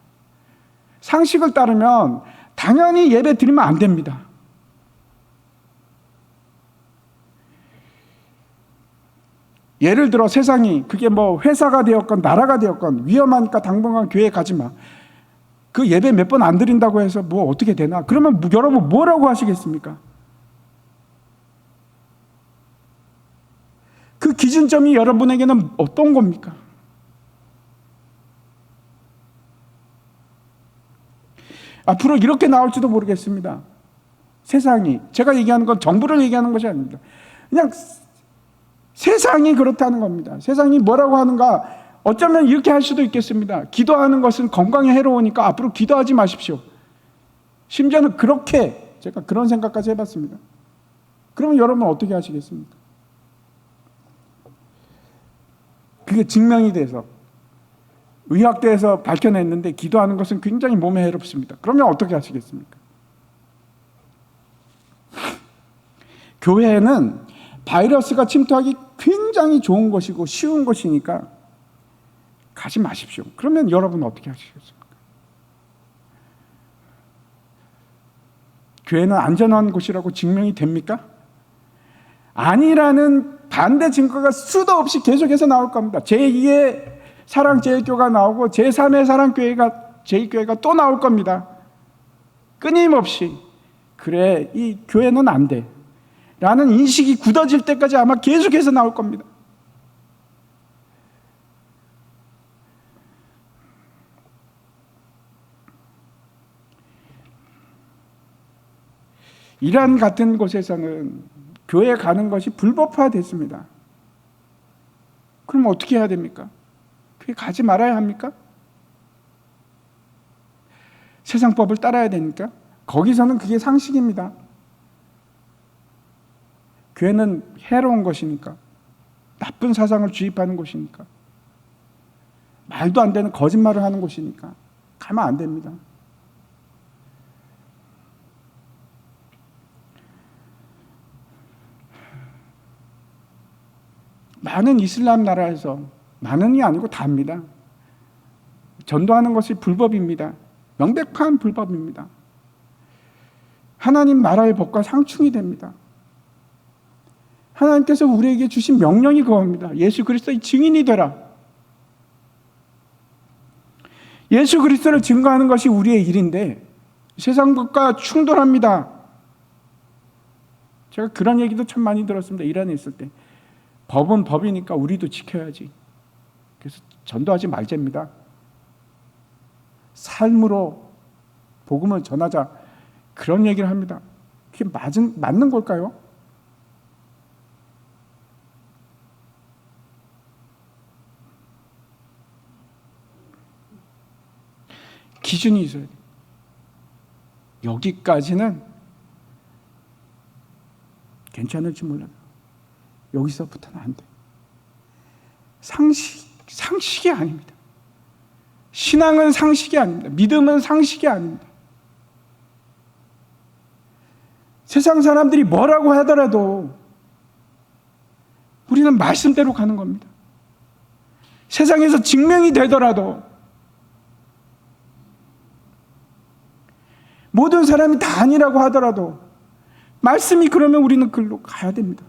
S1: 상식을 따르면 당연히 예배 드리면 안 됩니다. 예를 들어 세상이 그게 뭐 회사가 되었건 나라가 되었건 위험하니까 당분간 교회 가지 마. 그 예배 몇 번 안 드린다고 해서 뭐 어떻게 되나? 그러면 여러분 뭐라고 하시겠습니까? 그 기준점이 여러분에게는 어떤 겁니까? 앞으로 이렇게 나올지도 모르겠습니다. 세상이, 제가 얘기하는 건 정부를 얘기하는 것이 아닙니다. 그냥 세상이 그렇다는 겁니다. 세상이 뭐라고 하는가? 어쩌면 이렇게 할 수도 있겠습니다. 기도하는 것은 건강에 해로우니까 앞으로 기도하지 마십시오. 심지어는 그렇게 제가 그런 생각까지 해봤습니다. 그러면 여러분 어떻게 하시겠습니까? 그게 증명이 돼서 의학대에서 밝혀냈는데 기도하는 것은 굉장히 몸에 해롭습니다. 그러면 어떻게 하시겠습니까? 교회는 바이러스가 침투하기 굉장히 좋은 것이고 쉬운 것이니까 가지 마십시오. 그러면 여러분 어떻게 하시겠습니까? 교회는 안전한 곳이라고 증명이 됩니까? 아니라는 반대 증거가 수도 없이 계속해서 나올 겁니다. 제2의 사랑제일교가 나오고 제3의 사랑교회가 제일교회가 또 나올 겁니다. 끊임없이 그래 이 교회는 안 돼 라는 인식이 굳어질 때까지 아마 계속해서 나올 겁니다. 이란 같은 곳에서는 교회 가는 것이 불법화됐습니다. 그럼 어떻게 해야 됩니까? 교회 가지 말아야 합니까? 세상 법을 따라야 되니까 거기서는 그게 상식입니다. 교회는 해로운 것이니까, 나쁜 사상을 주입하는 곳이니까, 말도 안 되는 거짓말을 하는 곳이니까 가면 안 됩니다. 많은 이슬람 나라에서, 많은이 아니고 다입니다, 전도하는 것이 불법입니다. 명백한 불법입니다. 하나님 나라의 법과 상충이 됩니다. 하나님께서 우리에게 주신 명령이 그겁니다. 예수 그리스도의 증인이 되라. 예수 그리스도를 증거하는 것이 우리의 일인데 세상 법과 충돌합니다. 제가 그런 얘기도 참 많이 들었습니다. 이란에 있을 때. 법은 법이니까 우리도 지켜야지. 그래서 전도하지 말자입니다. 삶으로 복음을 전하자, 그런 얘기를 합니다. 그게 맞는 걸까요? 기준이 있어야 돼요. 여기까지는 괜찮을지 몰라요. 여기서부터는 안 돼. 상식이 아닙니다. 신앙은 상식이 아닙니다. 믿음은 상식이 아닙니다. 세상 사람들이 뭐라고 하더라도 우리는 말씀대로 가는 겁니다. 세상에서 증명이 되더라도, 모든 사람이 다 아니라고 하더라도 말씀이 그러면 우리는 그걸로 가야 됩니다.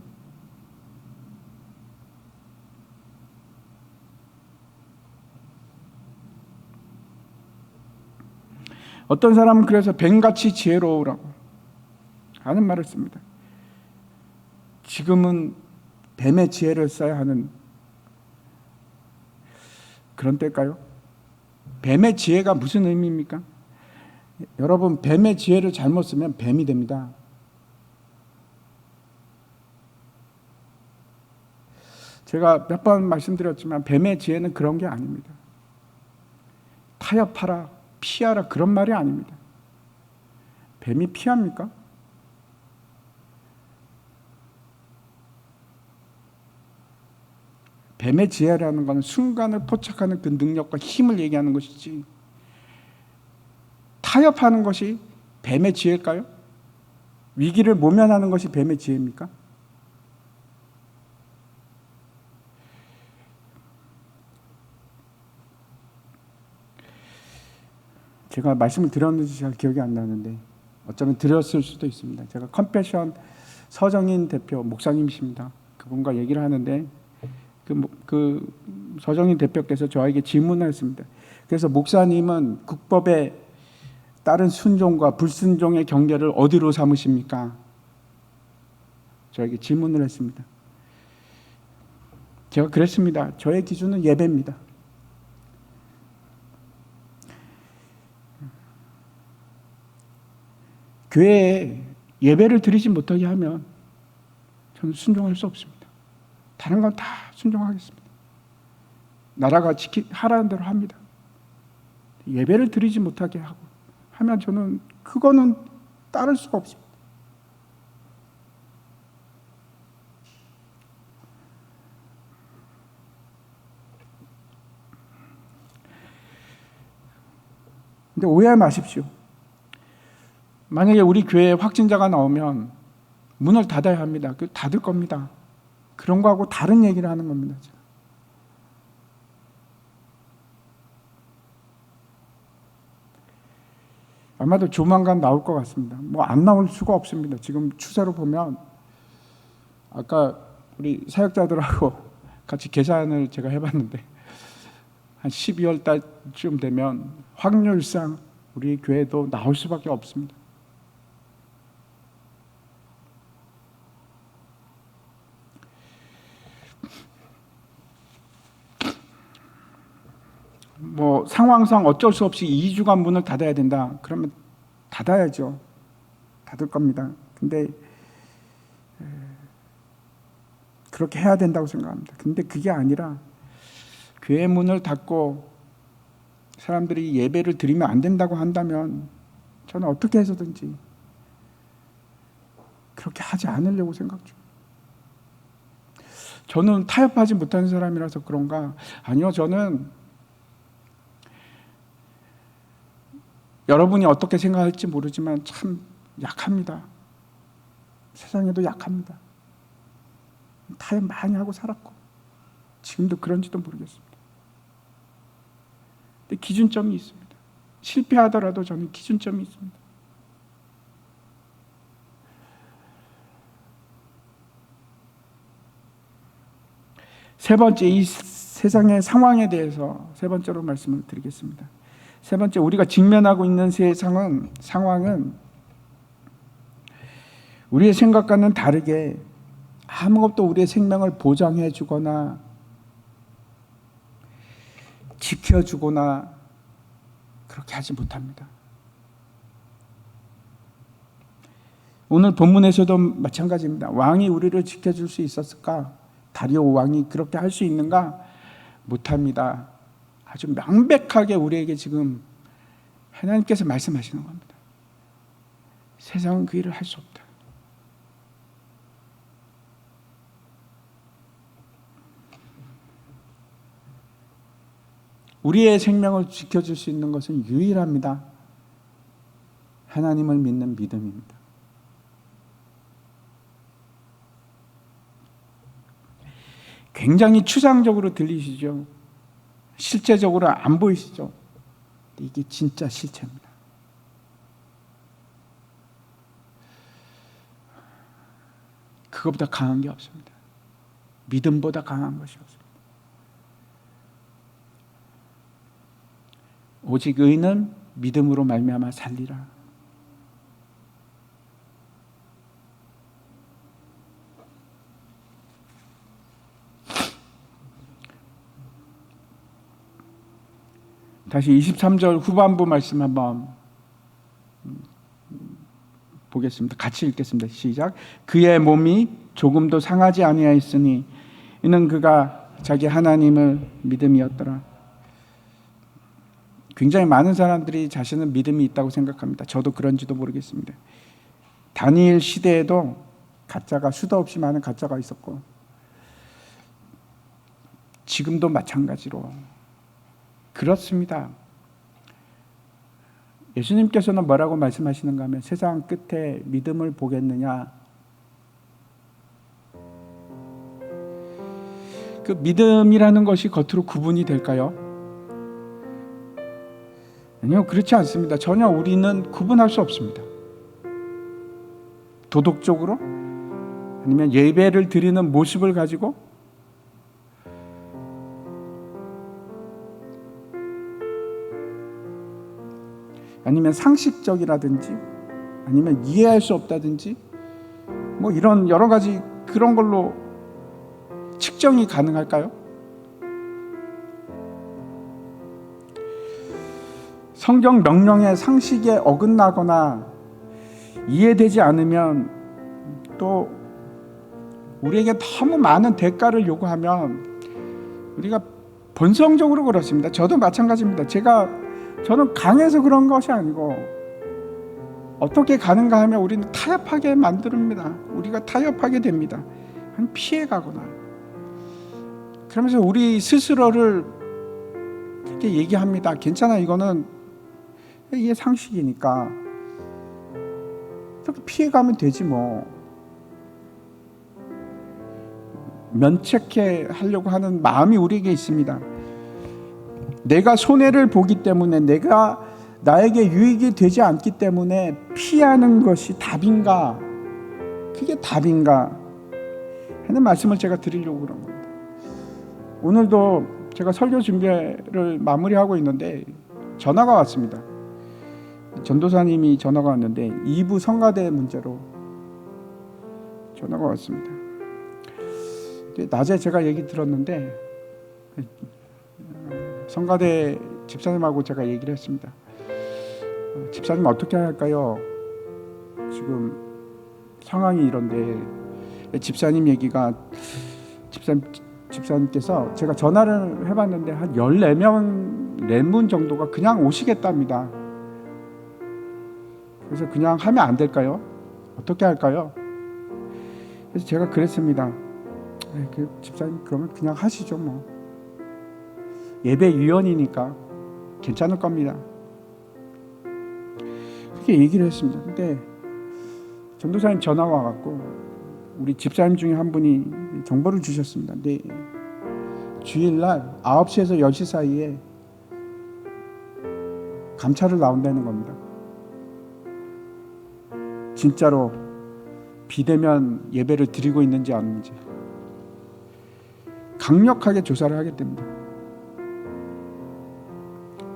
S1: 어떤 사람은 그래서 뱀같이 지혜로우라고 하는 말을 씁니다. 지금은 뱀의 지혜를 써야 하는 그런 때일까요? 뱀의 지혜가 무슨 의미입니까? 여러분, 뱀의 지혜를 잘못 쓰면 뱀이 됩니다. 제가 몇 번 말씀드렸지만 뱀의 지혜는 그런 게 아닙니다. 타협하라, 피하라, 그런 말이 아닙니다. 뱀이 피합니까? 뱀의 지혜라는 것은 순간을 포착하는 그 능력과 힘을 얘기하는 것이지, 타협하는 것이 뱀의 지혜일까요? 위기를 모면하는 것이 뱀의 지혜입니까? 제가 말씀을 드렸는지 잘 기억이 안 나는데 어쩌면 드렸을 수도 있습니다. 제가 컴패션 서정인 대표 목사님이십니다. 그분과 얘기를 하는데 그 서정인 대표께서 저에게 질문을 했습니다. 그래서 목사님은 국법에 따른 순종과 불순종의 경계를 어디로 삼으십니까? 저에게 질문을 했습니다. 제가 그랬습니다. 저의 기준은 예배입니다. 교회에 예배를 드리지 못하게 하면 저는 순종할 수 없습니다. 다른 건 다 순종하겠습니다. 나라가 하라는 대로 합니다. 예배를 드리지 못하게 하면 저는 그거는 따를 수가 없습니다. 근데 오해하지 마십시오. 만약에 우리 교회에 확진자가 나오면 문을 닫아야 합니다. 닫을 겁니다. 그런 거하고 다른 얘기를 하는 겁니다. 아마도 조만간 나올 것 같습니다. 뭐 안 나올 수가 없습니다. 지금 추세로 보면, 아까 우리 사역자들하고 같이 계산을 제가 해봤는데 한 12월 달쯤 되면 확률상 우리 교회도 나올 수밖에 없습니다. 뭐 상황상 어쩔 수 없이 2주간 문을 닫아야 된다. 그러면 닫아야죠. 닫을 겁니다. 근데 그렇게 해야 된다고 생각합니다. 근데 그게 아니라 교회 문을 닫고 사람들이 예배를 드리면 안 된다고 한다면 저는 어떻게 해서든지 그렇게 하지 않으려고 생각 중. 저는 타협하지 못하는 사람이라서 그런가? 아니요, 저는 여러분이 어떻게 생각할지 모르지만 참 약합니다. 세상에도 약합니다. 타협 많이 하고 살았고 지금도 그런지도 모르겠습니다. 근데 기준점이 있습니다. 실패하더라도 저는 기준점이 있습니다. 세 번째, 이 세상의 상황에 대해서 세 번째로 말씀을 드리겠습니다. 세 번째, 우리가 직면하고 있는 상황은 우리의 생각과는 다르게 아무것도 우리의 생명을 보장해 주거나 지켜주거나 그렇게 하지 못합니다. 오늘 본문에서도 마찬가지입니다. 왕이 우리를 지켜줄 수 있었을까? 다리오 왕이 그렇게 할 수 있는가? 못합니다. 아주 명백하게 우리에게 지금 하나님께서 말씀하시는 겁니다. 세상은 그 일을 할 수 없다. 우리의 생명을 지켜줄 수 있는 것은 유일합니다. 하나님을 믿는 믿음입니다. 굉장히 추상적으로 들리시죠? 실제적으로 안 보이시죠? 이게 진짜 실체입니다. 그것보다 강한 게 없습니다. 믿음보다 강한 것이 없습니다. 오직 의인은 믿음으로 말미암아 살리라. 다시 23절 후반부 말씀 한번 보겠습니다. 같이 읽겠습니다. 시작. 그의 몸이 조금도 상하지 아니하였으니 이는 그가 자기 하나님을 믿음이었더라. 굉장히 많은 사람들이 자신은 믿음이 있다고 생각합니다. 저도 그런지도 모르겠습니다. 다니엘 시대에도 가짜가 수도 없이 많은 가짜가 있었고 지금도 마찬가지로 그렇습니다. 예수님께서는 뭐라고 말씀하시는가 하면 세상 끝에 믿음을 보겠느냐. 그 믿음이라는 것이 겉으로 구분이 될까요? 아니요, 그렇지 않습니다. 전혀 우리는 구분할 수 없습니다. 도덕적으로 아니면 예배를 드리는 모습을 가지고 아니면 상식적이라든지 아니면 이해할 수 없다든지 뭐 이런 여러 가지 그런 걸로 측정이 가능할까요? 성경 명령의 상식에 어긋나거나 이해되지 않으면 또 우리에게 너무 많은 대가를 요구하면 우리가 본성적으로 그렇습니다. 저도 마찬가지입니다. 저는 강해서 그런 것이 아니고 어떻게 가는가 하면 우리는 타협하게 만듭니다. 우리가 타협하게 됩니다. 피해가거나 그러면서 우리 스스로를 그렇게 얘기합니다. 괜찮아, 이거는 이게 상식이니까 그렇게 피해가면 되지 뭐. 면책해 하려고 하는 마음이 우리에게 있습니다. 내가 손해를 보기 때문에 내가 나에게 유익이 되지 않기 때문에 피하는 것이 답인가? 그게 답인가? 하는 말씀을 제가 드리려고 그런 겁니다. 오늘도 제가 설교 준비를 마무리하고 있는데 전화가 왔습니다. 전도사님이 전화가 왔는데 2부 성가대 문제로 전화가 왔습니다. 낮에 제가 얘기 들었는데 성가대 집사님하고 제가 얘기를 했습니다. 집사님 어떻게 할까요? 지금 상황이 이런데 집사님 얘기가 집사님께서 제가 전화를 해봤는데 한 14명 4문 정도가 그냥 오시겠답니다. 그래서 그냥 하면 안 될까요? 어떻게 할까요? 그래서 제가 그랬습니다. 집사님 그러면 그냥 하시죠 뭐. 예배위원이니까 괜찮을 겁니다. 그렇게 얘기를 했습니다. 근데 전도사님 전화 와갖고 우리 집사님 중에 한 분이 정보를 주셨습니다. 근데 주일날 9시에서 10시 사이에 감찰을 나온다는 겁니다. 진짜로 비대면 예배를 드리고 있는지 아닌지 강력하게 조사를 하게 됩니다.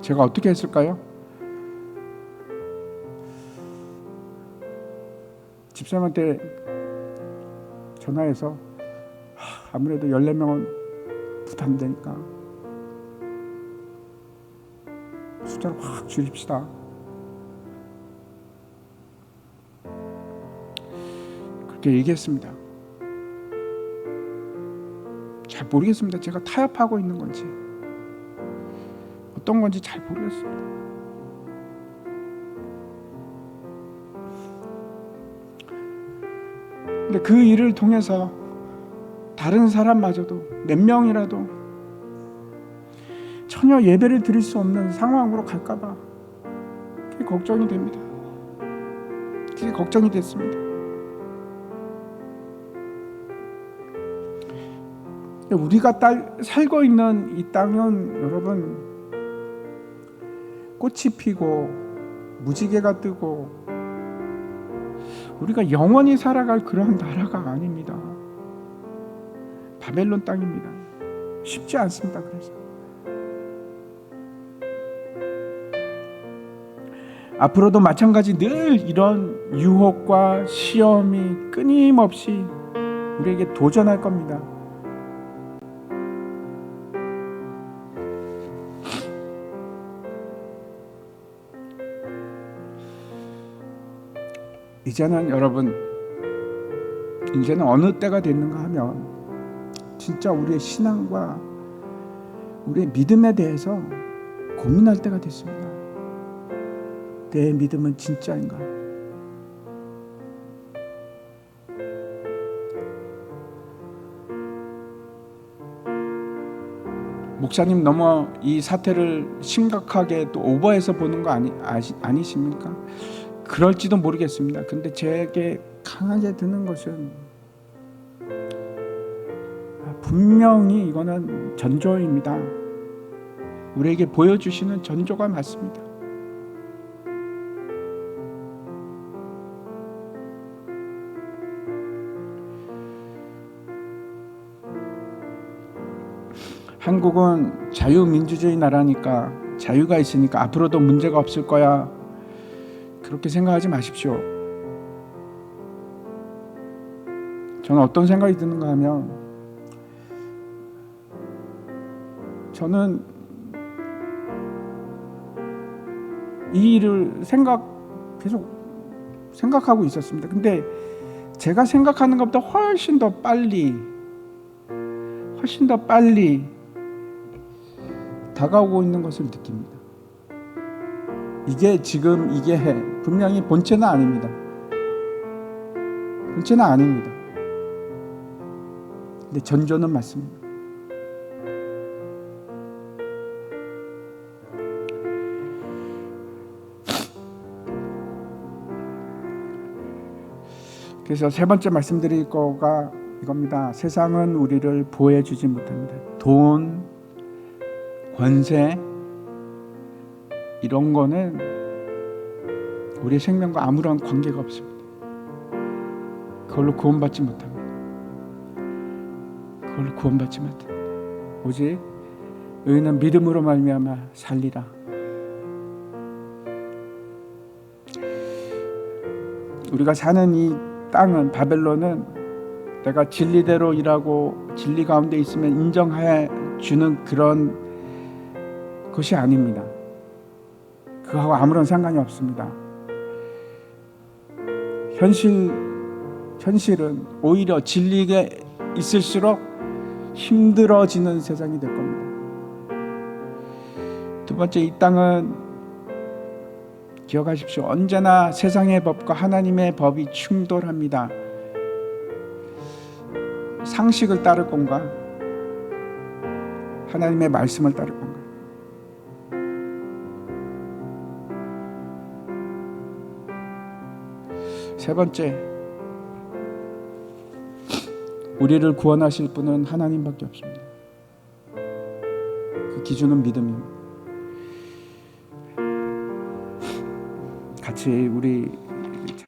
S1: 제가 어떻게 했을까요? 집사님한테 전화해서 아무래도 14명은 부담되니까 숫자를 확 줄입시다. 그렇게 얘기했습니다. 잘 모르겠습니다. 제가 타협하고 있는 건지 어떤 건지 잘 모르겠습니다. 근데 그 일을 통해서 다른 사람마저도 몇 명이라도 전혀 예배를 드릴 수 없는 상황으로 갈까봐 그게 걱정이 됩니다. 그게 걱정이 됐습니다. 우리가 살고 있는 이 땅은 여러분 꽃이 피고 무지개가 뜨고 우리가 영원히 살아갈 그런 나라가 아닙니다. 바벨론 땅입니다. 쉽지 않습니다. 그래서 앞으로도 마찬가지 늘 이런 유혹과 시험이 끊임없이 우리에게 도전할 겁니다. 이제는 여러분, 이제는 어느 때가 됐는가 하면 진짜 우리의 신앙과 우리의 믿음에 대해서 고민할 때가 됐습니다. 내 믿음은 진짜인가? 목사님 너무 이 사태를 심각하게 또 오버해서 보는 거 아니십니까? 그럴지도 모르겠습니다. 근데 제게 강하게 드는 것은 분명히 이거는 전조입니다. 우리에게 보여주시는 전조가 맞습니다. 한국은 자유민주주의 나라니까 자유가 있으니까 앞으로도 문제가 없을 거야. 그렇게 생각하지 마십시오. 저는 어떤 생각이 드는가 하면 저는 이 일을 계속 생각하고 있었습니다. 근데 제가 생각하는 것보다 훨씬 더 빨리 다가오고 있는 것을 느낍니다. 이게 분명히 본체는 아닙니다. 본체는 아닙니다. 근데 전조는 맞습니다. 그래서 세 번째 말씀드릴 거가 이겁니다. 세상은 우리를 보호해주지 못합니다. 돈, 권세 이런 거는 우리의 생명과 아무런 관계가 없습니다. 그걸로 구원받지 못합니다. 오직 의인은 믿음으로 말미암아 살리라. 우리가 사는 이 땅은, 바벨론은 내가 진리대로 일하고 진리 가운데 있으면 인정해 주는 그런 것이 아닙니다. 그거하고 아무런 상관이 없습니다. 현실은 오히려 진리가 있을수록 힘들어지는 세상이 될 겁니다. 번째, 이 땅은 기억하십시오. 언제나 세상의 법과 하나님의 법이 충돌합니다. 상식을 따를 건가? 하나님의 말씀을 따를 건가? 세 번째, 우리를 구원하실 분은 하나님밖에 없습니다. 그 기준은 믿음입니다. 같이 우리